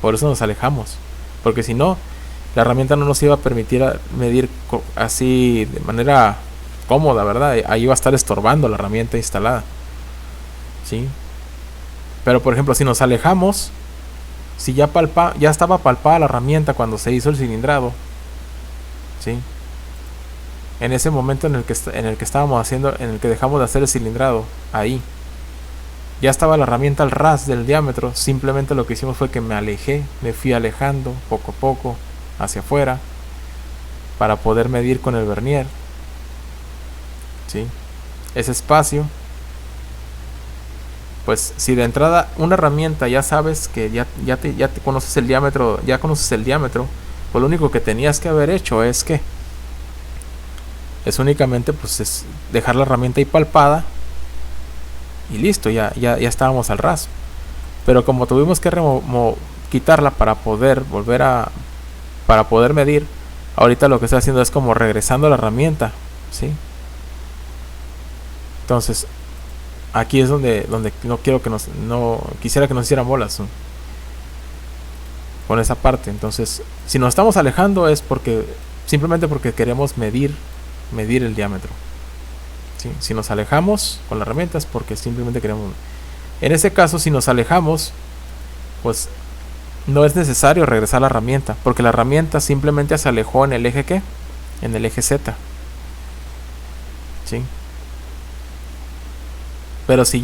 Speaker 1: Por eso nos alejamos, porque si no, la herramienta no nos iba a permitir medir así de manera cómoda, ¿verdad? Ahí iba a estar estorbando la herramienta instalada, ¿sí? Pero por ejemplo, si nos alejamos, si ya estaba palpada la herramienta cuando se hizo el cilindrado, ¿sí? En ese momento en el que estábamos haciendo, en el que dejamos de hacer el cilindrado, ahí ya estaba la herramienta al ras del diámetro. Simplemente lo que hicimos fue que me fui alejando poco a poco hacia afuera, para poder medir con el vernier, ¿sí? Ese espacio, pues si de entrada una herramienta ya sabes que ya te conoces el diámetro, pues lo único que tenías que haber hecho es únicamente pues es dejar la herramienta ahí palpada y listo, ya estábamos al ras. Pero como tuvimos que quitarla para poder medir, ahorita lo que estoy haciendo es como regresando la herramienta, ¿sí? Entonces aquí es donde no quiero que quisiera que nos hicieran bolas, ¿no? Con esa parte. Entonces si nos estamos alejando es simplemente porque queremos medir el diámetro, ¿sí? Si nos alejamos con la herramienta es porque simplemente queremos. En ese caso, si nos alejamos, pues no es necesario regresar la herramienta, porque la herramienta simplemente se alejó en el eje ¿qué? En el eje Z, ¿sí? Pero si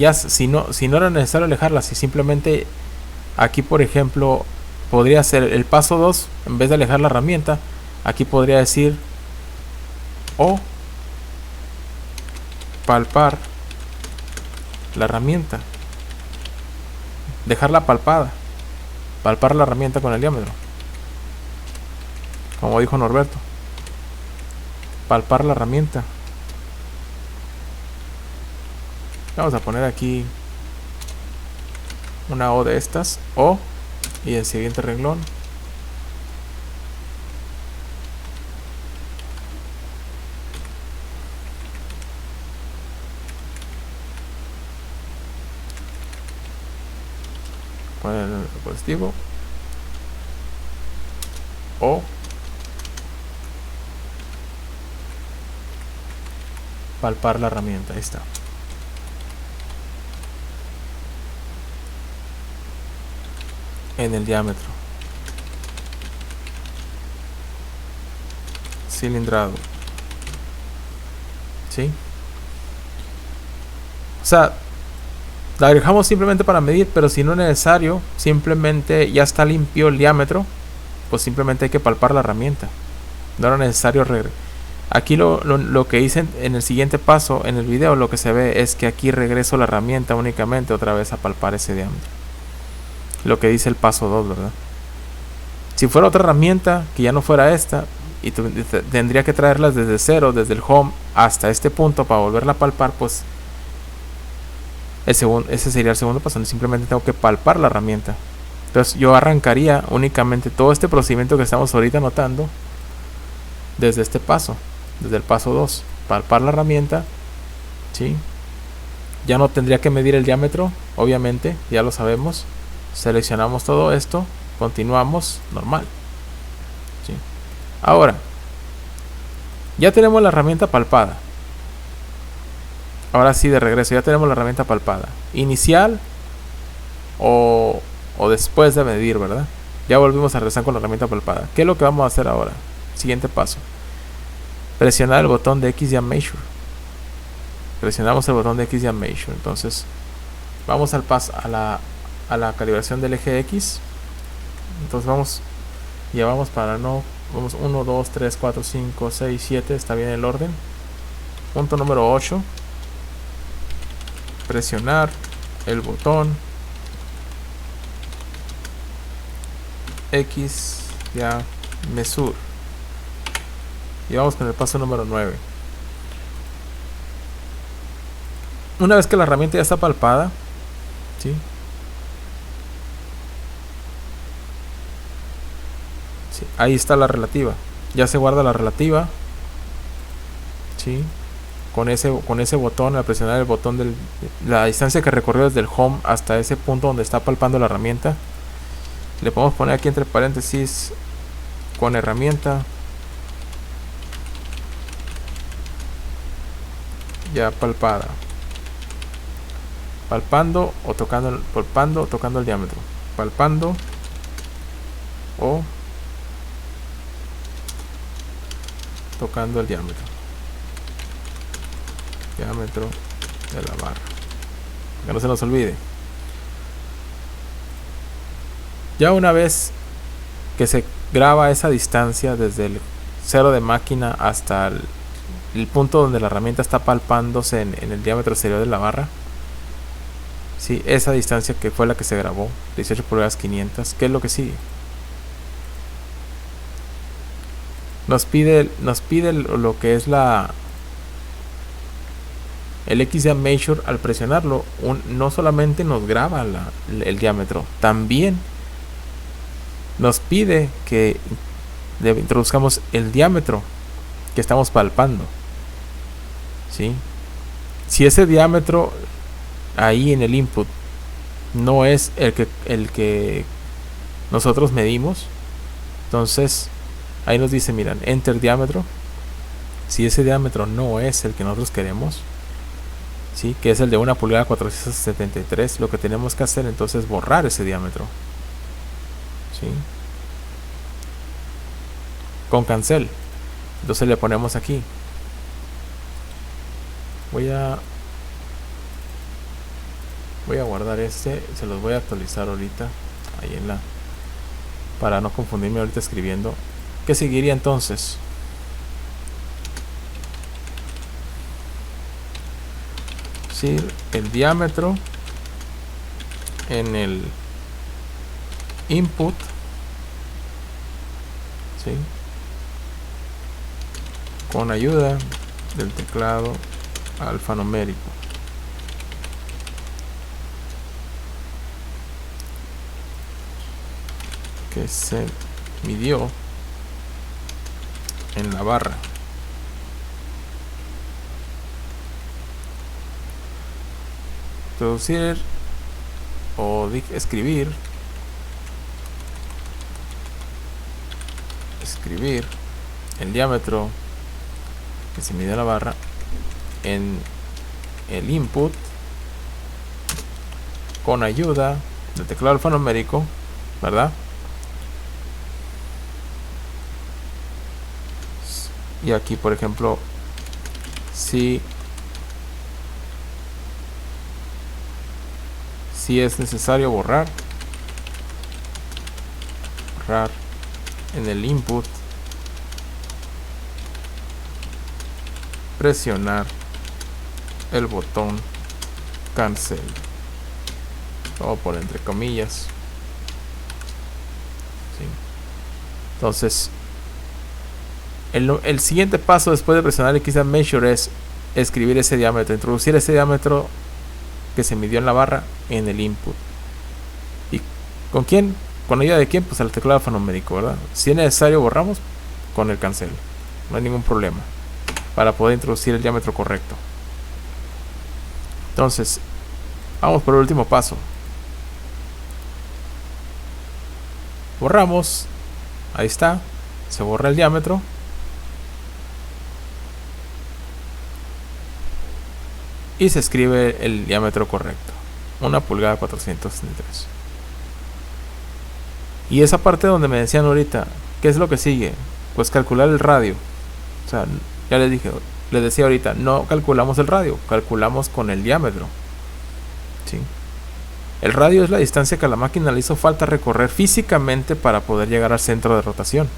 Speaker 1: no era necesario alejarla, si simplemente aquí, por ejemplo, podría ser el paso 2, en vez de alejar la herramienta, aquí podría decir o palpar la herramienta, dejarla palpar la herramienta con el diámetro, como dijo Norberto, palpar la herramienta. Vamos a poner aquí una O de estas, O, y el siguiente renglón poner el positivo, O, palpar la herramienta. Ahí está. En el diámetro, cilindrado, ¿sí? O sea, la dejamos simplemente para medir, pero si no es necesario, simplemente ya está limpio el diámetro, pues simplemente hay que palpar la herramienta. No era necesario aquí lo que hice en el siguiente paso en el video, lo que se ve es que aquí regreso la herramienta únicamente otra vez a palpar ese diámetro, lo que dice el paso 2, ¿verdad? Si fuera otra herramienta que ya no fuera esta, y tendría que traerlas desde cero, desde el home hasta este punto para volverla a palpar, pues ese sería el segundo paso. Simplemente tengo que palpar la herramienta. Entonces yo arrancaría únicamente todo este procedimiento que estamos ahorita notando desde este paso, desde el paso 2, palpar la herramienta, ¿sí? Ya no tendría que medir el diámetro, obviamente, ya lo sabemos. Seleccionamos todo esto, continuamos normal, ¿sí? Ahora ya tenemos la herramienta palpada. Ahora sí, de regreso, ya tenemos la herramienta palpada. Inicial o después de medir, ¿verdad? Ya volvimos a regresar con la herramienta palpada. ¿Qué es lo que vamos a hacer ahora? Siguiente paso: presionar el botón de X y Measure. Presionamos el botón de X y Measure. Entonces vamos al paso a la calibración del eje X. Entonces vamos para no, vamos 1, 2, 3, 4, 5, 6, 7, está bien el orden. Punto número 8, presionar el botón X ya Measure, y vamos con el paso número 9. Una vez que la herramienta ya está palpada, ¿sí? Sí, ahí está la relativa, ya se guarda la relativa, ¿sí? Con ese botón, al presionar el botón la distancia que recorrió desde el home hasta ese punto donde está palpando la herramienta, le podemos poner aquí entre paréntesis con herramienta ya palpada, palpando o tocando el diámetro, palpando o tocando el diámetro de la barra, que no se nos olvide. Ya una vez que se graba esa distancia desde el cero de máquina hasta el punto donde la herramienta está palpándose en el diámetro exterior de la barra. Sí, esa distancia que fue la que se grabó, 18 pulgadas 500. ¿Qué es lo que sigue? Nos pide lo que es el XDA Measure. Al presionarlo, no solamente nos graba el diámetro, también nos pide que introduzcamos el diámetro que estamos palpando. ¿Sí? Si ese diámetro ahí en el input no es el que nosotros medimos, entonces ahí nos dice, miran, enter diámetro. Si ese diámetro no es el que nosotros queremos, ¿sí? Que es el de 1 pulgada 473, lo que tenemos que hacer entonces es borrar ese diámetro, ¿sí? Con cancel. Entonces le ponemos aquí. Voy a guardar se los voy a actualizar ahorita ahí para no confundirme ahorita escribiendo. ¿Qué seguiría entonces? Sí, el diámetro en el input, ¿sí? Con ayuda del teclado alfanumérico. Que se midió en la barra. Introducir o escribir el diámetro que se mide en la barra en el input con ayuda del teclado alfanumérico, ¿verdad? Y aquí, por ejemplo, si es necesario borrar en el input, presionar el botón cancel, o por entre comillas, ¿sí? Entonces el siguiente paso después de presionar XDA Measure es escribir ese diámetro, introducir ese diámetro que se midió en la barra en el input. ¿Y con quién? ¿Con ayuda de quién? Pues al teclado alfanumérico, ¿verdad? Si es necesario, borramos con el cancel, no hay ningún problema, para poder introducir el diámetro correcto. Entonces vamos por el último paso. Borramos, ahí está, se borra el diámetro. Y se escribe el diámetro correcto, 1 pulgada 463. Y esa parte donde me decían ahorita, ¿qué es lo que sigue? Pues calcular el radio. O sea, ya les decía ahorita, no calculamos el radio, calculamos con el diámetro, ¿sí? El radio es la distancia que a la máquina le hizo falta recorrer físicamente para poder llegar al centro de rotación.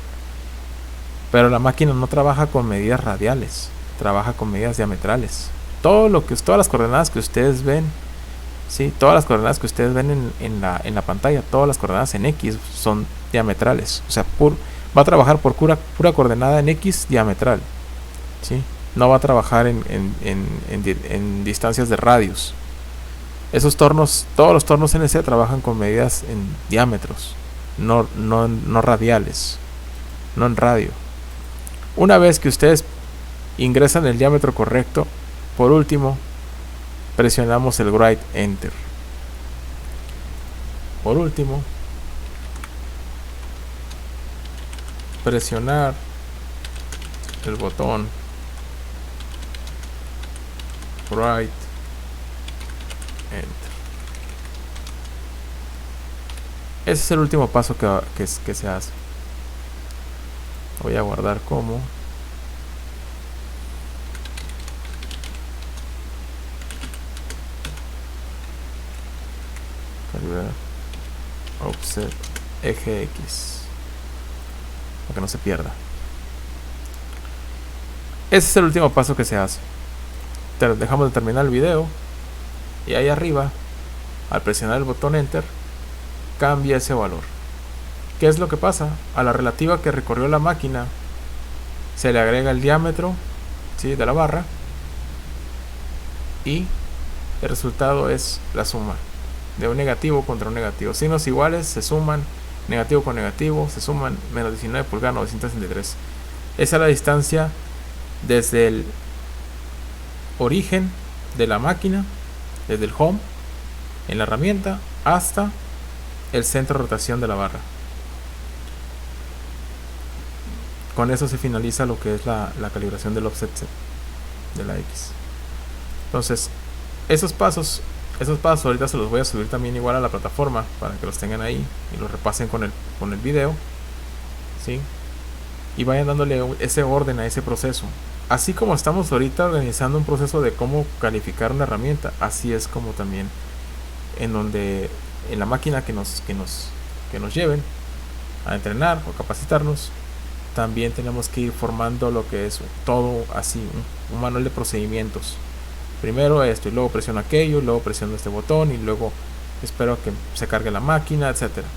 Speaker 1: Pero la máquina no trabaja con medidas radiales, trabaja con medidas diametrales. Todas las coordenadas que ustedes ven, ¿sí? Todas las coordenadas que ustedes ven en la pantalla, todas las coordenadas en X son diametrales. O sea, va a trabajar por pura coordenada en X diametral, ¿sí? No va a trabajar en distancias de radios. Todos los tornos NC trabajan con medidas en diámetros, no radiales, no en radio. Una vez que ustedes ingresan el diámetro correcto, por último, presionamos el Write Enter. Por último, presionar el botón Write Enter. Ese es el último paso que se hace. Voy a guardar como offset eje X para que no se pierda. Ese es el último paso que se hace. Dejamos de terminar el video y ahí arriba, al presionar el botón Enter, cambia ese valor. ¿Qué es lo que pasa? A la relativa que recorrió la máquina se le agrega el diámetro, ¿sí?, de la barra, y el resultado es la suma de un negativo contra un negativo. Signos iguales se suman, negativo con negativo se suman, menos 19 pulgadas 963. Esa es la distancia desde el origen de la máquina, desde el home en la herramienta, hasta el centro de rotación de la barra. Con eso se finaliza lo que es la calibración del offset de la X. Entonces, esos pasos ahorita se los voy a subir también igual a la plataforma para que los tengan ahí y los repasen con el video, ¿sí? Y vayan dándole ese orden a ese proceso. Así como estamos ahorita organizando un proceso de cómo calificar una herramienta, así es como también en la máquina que nos lleven a entrenar o capacitarnos, también tenemos que ir formando lo que es todo así, un manual de procedimientos. Primero esto, y luego presiono aquello, y luego presiono este botón, y luego espero a que se cargue la máquina, etcétera.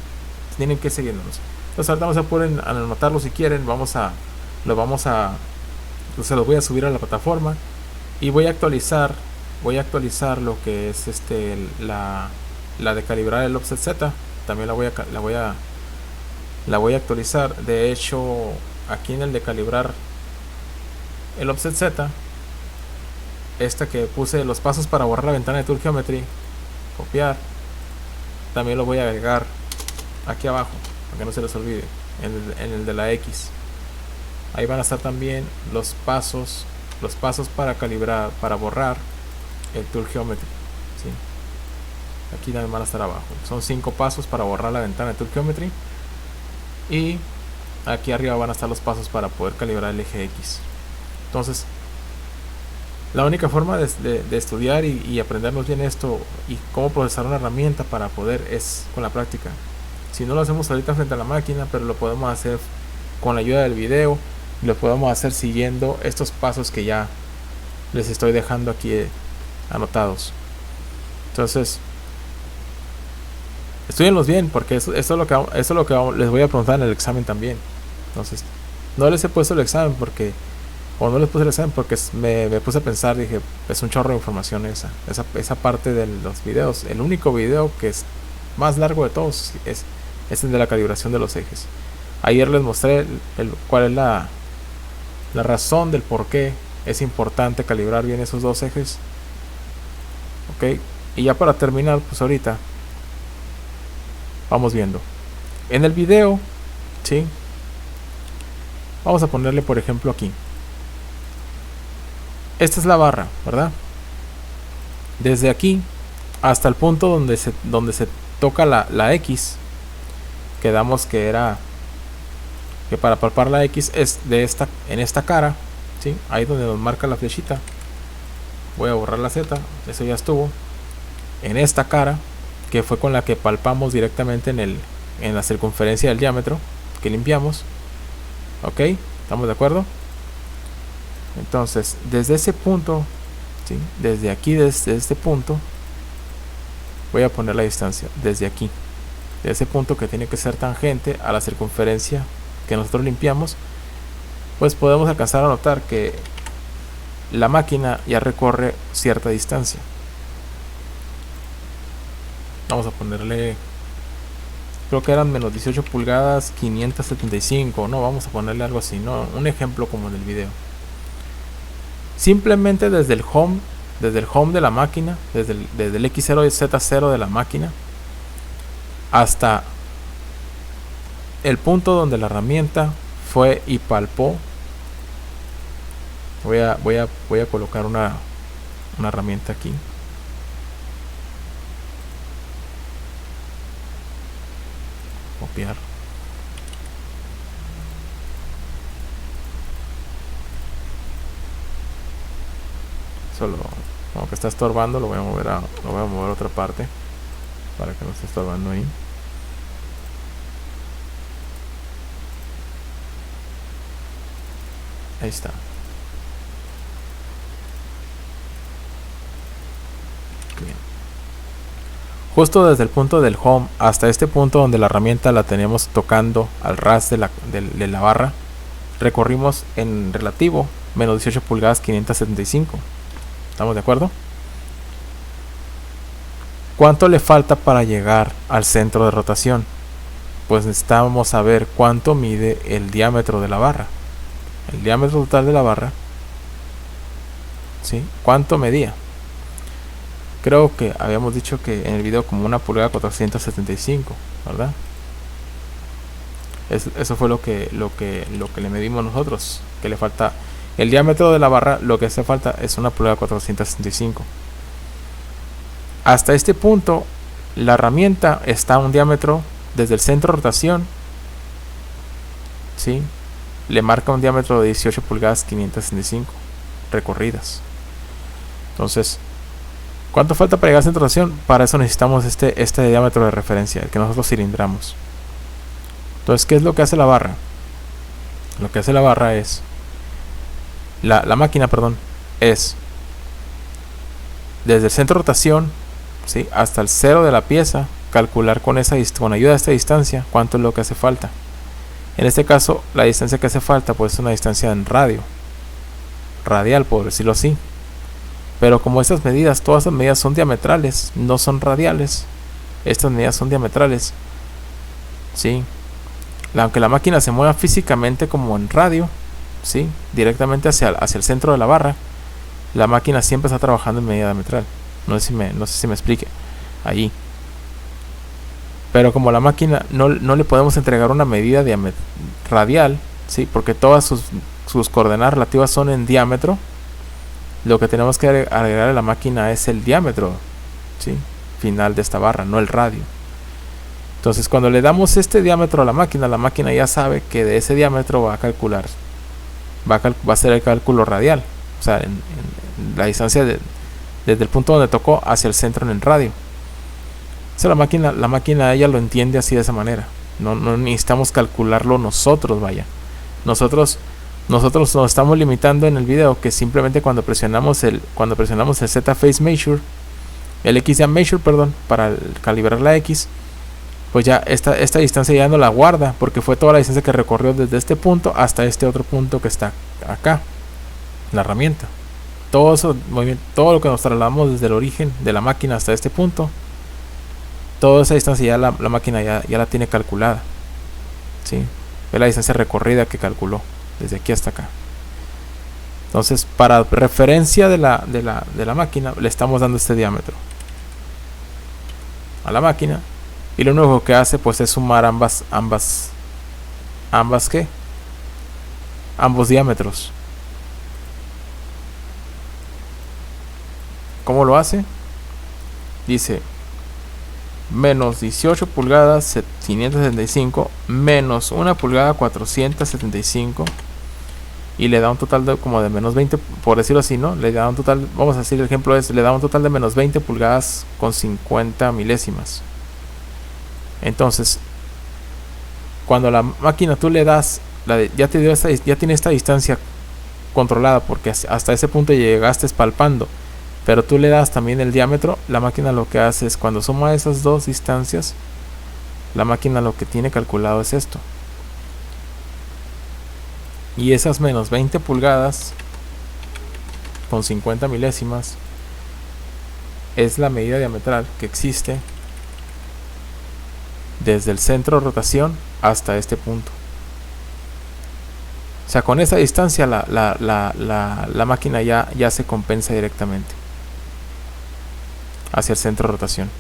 Speaker 1: Tienen que seguirnos. Entonces ahorita vamos a poder anotarlo si quieren. Se los voy a subir a la plataforma y voy a actualizar lo que es la de calibrar el offset Z. También la voy a actualizar. De hecho, aquí en el de calibrar el offset Z, esta que puse los pasos para borrar la ventana de Tool Geometry, copiar, también lo voy a agregar aquí abajo para que no se les olvide, en el de la X. Ahí van a estar también los pasos para calibrar, para borrar el Tool Geometry, ¿sí? Aquí también van a estar abajo. Son 5 pasos para borrar la ventana de Tool Geometry, y aquí arriba van a estar los pasos para poder calibrar el eje X. Entonces, la única forma de estudiar y aprendernos bien esto y cómo procesar una herramienta para poder es con la práctica. Si no lo hacemos ahorita frente a la máquina, pero lo podemos hacer con la ayuda del video, lo podemos hacer siguiendo estos pasos que ya les estoy dejando aquí anotados. Entonces, estudienlos bien, porque eso es lo que les voy a preguntar en el examen también. Entonces, no les he puesto el examen porque me puse a pensar, dije, es un chorro de información esa parte de los videos. El único video que es más largo de todos es el de la calibración de los ejes. Ayer les mostré cuál es la razón del por qué es importante calibrar bien esos dos ejes. Ok, y ya para terminar, pues ahorita vamos viendo en el video, ¿sí? Vamos a ponerle, por ejemplo, aquí. Esta es la barra, ¿verdad? Desde aquí hasta el punto donde se toca la X, quedamos que para palpar la X es en esta cara, ¿sí? Ahí donde nos marca la flechita. Voy a borrar la Z, eso ya estuvo. En esta cara, que fue con la que palpamos directamente en la circunferencia del diámetro que limpiamos. Ok, ¿estamos de acuerdo? Entonces, desde ese punto, ¿sí? Desde aquí, desde este punto, voy a poner la distancia. Desde aquí, de ese punto que tiene que ser tangente a la circunferencia que nosotros limpiamos, pues podemos alcanzar a notar que la máquina ya recorre cierta distancia. Vamos a ponerle, creo que eran menos 18 pulgadas 575, no, vamos a ponerle algo así, no, un ejemplo como en el video. Simplemente desde el home de la máquina, desde el X0 y Z0 de la máquina, hasta el punto donde la herramienta fue y palpó. Voy a colocar una herramienta aquí. Copiar. Solo como que está estorbando, lo voy a mover a otra parte para que no esté estorbando ahí. Ahí está. justo desde el punto del home hasta este punto donde la herramienta la tenemos tocando al ras de la barra, recorrimos en relativo menos 18 pulgadas 575. ¿Estamos de acuerdo? ¿Cuánto le falta para llegar al centro de rotación? Pues necesitamos saber cuánto mide el diámetro de la barra. El diámetro total de la barra, ¿sí? ¿Cuánto medía? Creo que habíamos dicho que en el video como 1 pulgada 475, ¿verdad? Eso fue lo que le medimos nosotros. Que le falta el diámetro de la barra, lo que hace falta es 1 pulgada 465. Hasta este punto, la herramienta está a un diámetro desde el centro de rotación, ¿sí? Le marca un diámetro de 18 pulgadas 565 recorridas. Entonces, ¿cuánto falta para llegar al centro de rotación? Para eso necesitamos este diámetro de referencia, el que nosotros cilindramos. Entonces, ¿qué es lo que hace la barra? Lo que hace la barra es la máquina, perdón, es desde el centro de rotación, ¿sí?, hasta el cero de la pieza, calcular con ayuda de esta distancia cuánto es lo que hace falta. En este caso, la distancia que hace falta pues es una distancia en radial, por decirlo así. Pero como estas medidas, todas estas medidas son diametrales, no son radiales. Estas medidas son diametrales, ¿sí? Aunque la máquina se mueva físicamente como en radio, ¿sí?, directamente hacia el centro de la barra, la máquina siempre está trabajando en medida diametral. No sé si me explique ahí. Pero como la máquina no le podemos entregar una medida radial, ¿sí?, porque todas sus coordenadas relativas son en diámetro, lo que tenemos que agregar a la máquina es el diámetro, ¿sí?, final de esta barra, no el radio. Entonces, cuando le damos este diámetro a la máquina ya sabe que de ese diámetro va a calcular, va a hacer el cálculo radial, o sea, en la distancia desde el punto donde tocó hacia el centro en el radio. O sea, la máquina ella lo entiende así, de esa manera. No necesitamos calcularlo nosotros, vaya. Nosotros nos estamos limitando en el video que simplemente cuando presionamos el Z Phase Measure, el X Measure, perdón, para calibrar la X, pues ya esta distancia ya no la guarda, porque fue toda la distancia que recorrió desde este punto hasta este otro punto que está acá, la herramienta. Todo eso, todo lo que nos trasladamos desde el origen de la máquina hasta este punto, toda esa distancia ya la máquina ya la tiene calculada, ¿sí? Es la distancia recorrida que calculó desde aquí hasta acá. Entonces, para referencia de la máquina, le estamos dando este diámetro a la máquina, y lo único que hace pues es sumar ambos diámetros. ¿Cómo lo hace? Dice menos 18 pulgadas 575 menos 1 pulgada 475, y le da un total de como de menos 20, por decirlo así, ¿no? Le da un total, vamos a decir el ejemplo es, le da un total de menos 20 pulgadas con 50 milésimas. Entonces, cuando la máquina tú le das, ya tiene esta distancia controlada, porque hasta ese punto llegaste palpando, pero tú le das también el diámetro. La máquina lo que hace es, cuando suma esas dos distancias, la máquina lo que tiene calculado es esto, y esas menos 20 pulgadas con 50 milésimas es la medida diametral que existe desde el centro de rotación hasta este punto. O sea, con esa distancia la máquina ya se compensa directamente hacia el centro de rotación.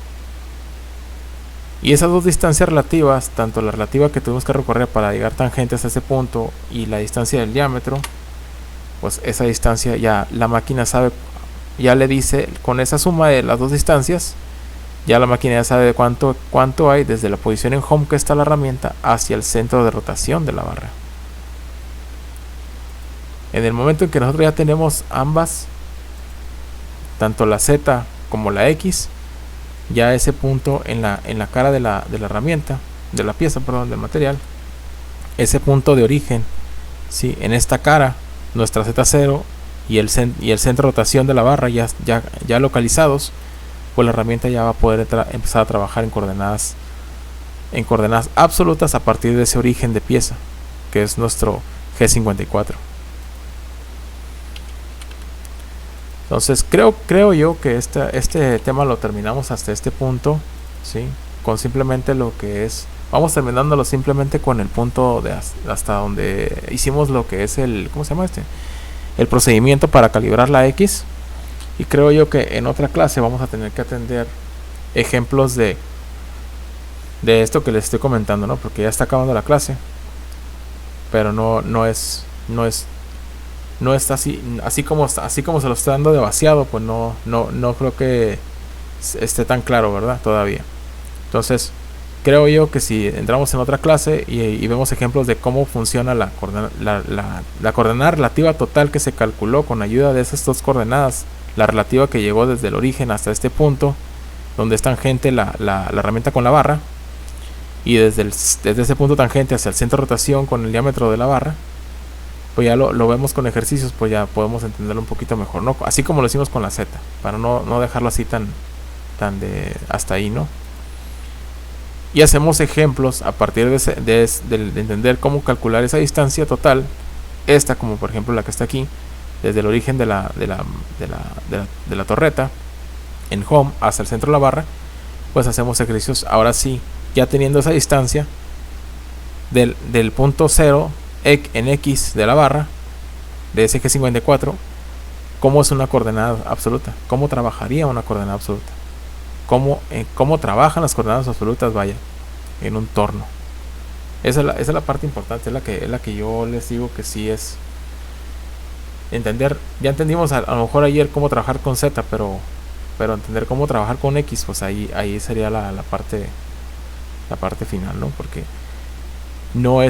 Speaker 1: Y esas dos distancias relativas, tanto la relativa que tuvimos que recorrer para llegar tangente hasta ese punto y la distancia del diámetro, pues esa distancia ya la máquina sabe, ya le dice, con esa suma de las dos distancias, ya la máquina ya sabe de cuánto hay desde la posición en home que está la herramienta hacia el centro de rotación de la barra. En el momento en que nosotros ya tenemos ambas, tanto la Z como la X, ya ese punto en la cara de la herramienta, de la pieza, perdón, del material, ese punto de origen, ¿sí?, en esta cara, nuestra Z0 y el centro de rotación de la barra ya localizados, pues la herramienta ya va a poder empezar a trabajar en coordenadas absolutas a partir de ese origen de pieza, que es nuestro G54. Entonces creo yo que este tema lo terminamos hasta este punto, ¿sí? Con simplemente lo que es, vamos terminándolo simplemente con el punto de hasta donde hicimos lo que es el, ¿cómo se llama este? El procedimiento para calibrar la X. Y creo yo que en otra clase vamos a tener que atender ejemplos de esto que les estoy comentando, ¿no? Porque ya está acabando la clase, pero no es así como se lo está dando de vaciado, pues no creo que esté tan claro, ¿verdad? Todavía. Entonces creo yo que si entramos en otra clase y vemos ejemplos de cómo funciona la coordenada relativa total que se calculó con ayuda de esas dos coordenadas, la relativa que llegó desde el origen hasta este punto donde es tangente la herramienta con la barra, y desde ese punto tangente hacia el centro de rotación con el diámetro de la barra, pues ya lo vemos con ejercicios, pues ya podemos entenderlo un poquito mejor, ¿no? Así como lo hicimos con la Z, para no dejarlo así tan de hasta ahí, ¿no? Y hacemos ejemplos a partir de entender cómo calcular esa distancia total, esta como por ejemplo la que está aquí, desde el origen de la torreta en home hasta el centro de la barra. Pues hacemos ejercicios ahora sí, ya teniendo esa distancia del punto 0 en X de la barra, de ese G54, cómo es una coordenada absoluta, cómo trabajaría una coordenada absoluta, cómo trabajan las coordenadas absolutas, vaya, en un torno. Esa es la parte importante, es la que yo les digo que sí es entender. Ya entendimos a lo mejor ayer cómo trabajar con Z, pero entender cómo trabajar con X, pues ahí sería la parte final, ¿no? Porque no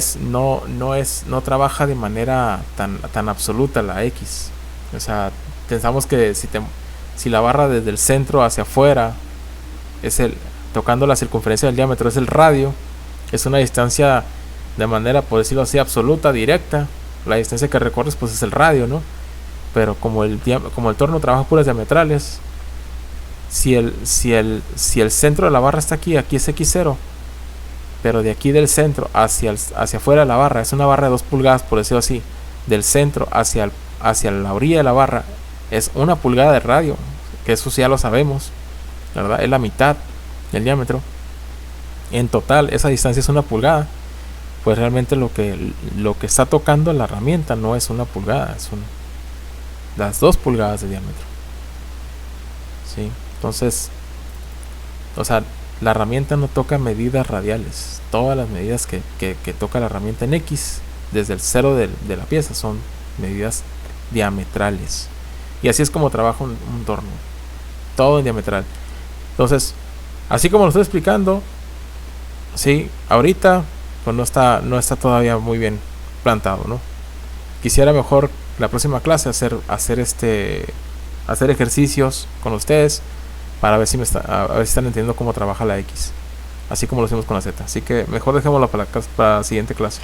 Speaker 1: trabaja de manera tan absoluta la X. O sea, pensamos que si la barra desde el centro hacia afuera es tocando la circunferencia del diámetro es el radio, es una distancia de manera, por decirlo así, absoluta, directa. La distancia que recorres pues es el radio, ¿no? Pero como el torno trabaja puras diametrales, si el centro de la barra está aquí es X0, pero de aquí del centro hacia afuera de la barra es una barra de 2 pulgadas, por decirlo así, del centro hacia la orilla de la barra es 1 pulgada de radio, que eso sí ya lo sabemos, ¿verdad? Es la mitad del diámetro. En total esa distancia es 1 pulgada. Pues realmente lo que está tocando la herramienta no es 1 pulgada, son las 2 pulgadas de diámetro, ¿sí? Entonces, o sea, la herramienta no toca medidas radiales. Todas las medidas que toca la herramienta en X desde el cero de la pieza son medidas diametrales. Y así es como trabaja un torno, todo en diametral. Entonces, así como lo estoy explicando, sí, ahorita pues no está todavía muy bien plantado, ¿no? Quisiera mejor la próxima clase hacer ejercicios con ustedes para ver si están entendiendo cómo trabaja la X, así como lo hacemos con la Z. Así que mejor dejémoslo para la siguiente clase.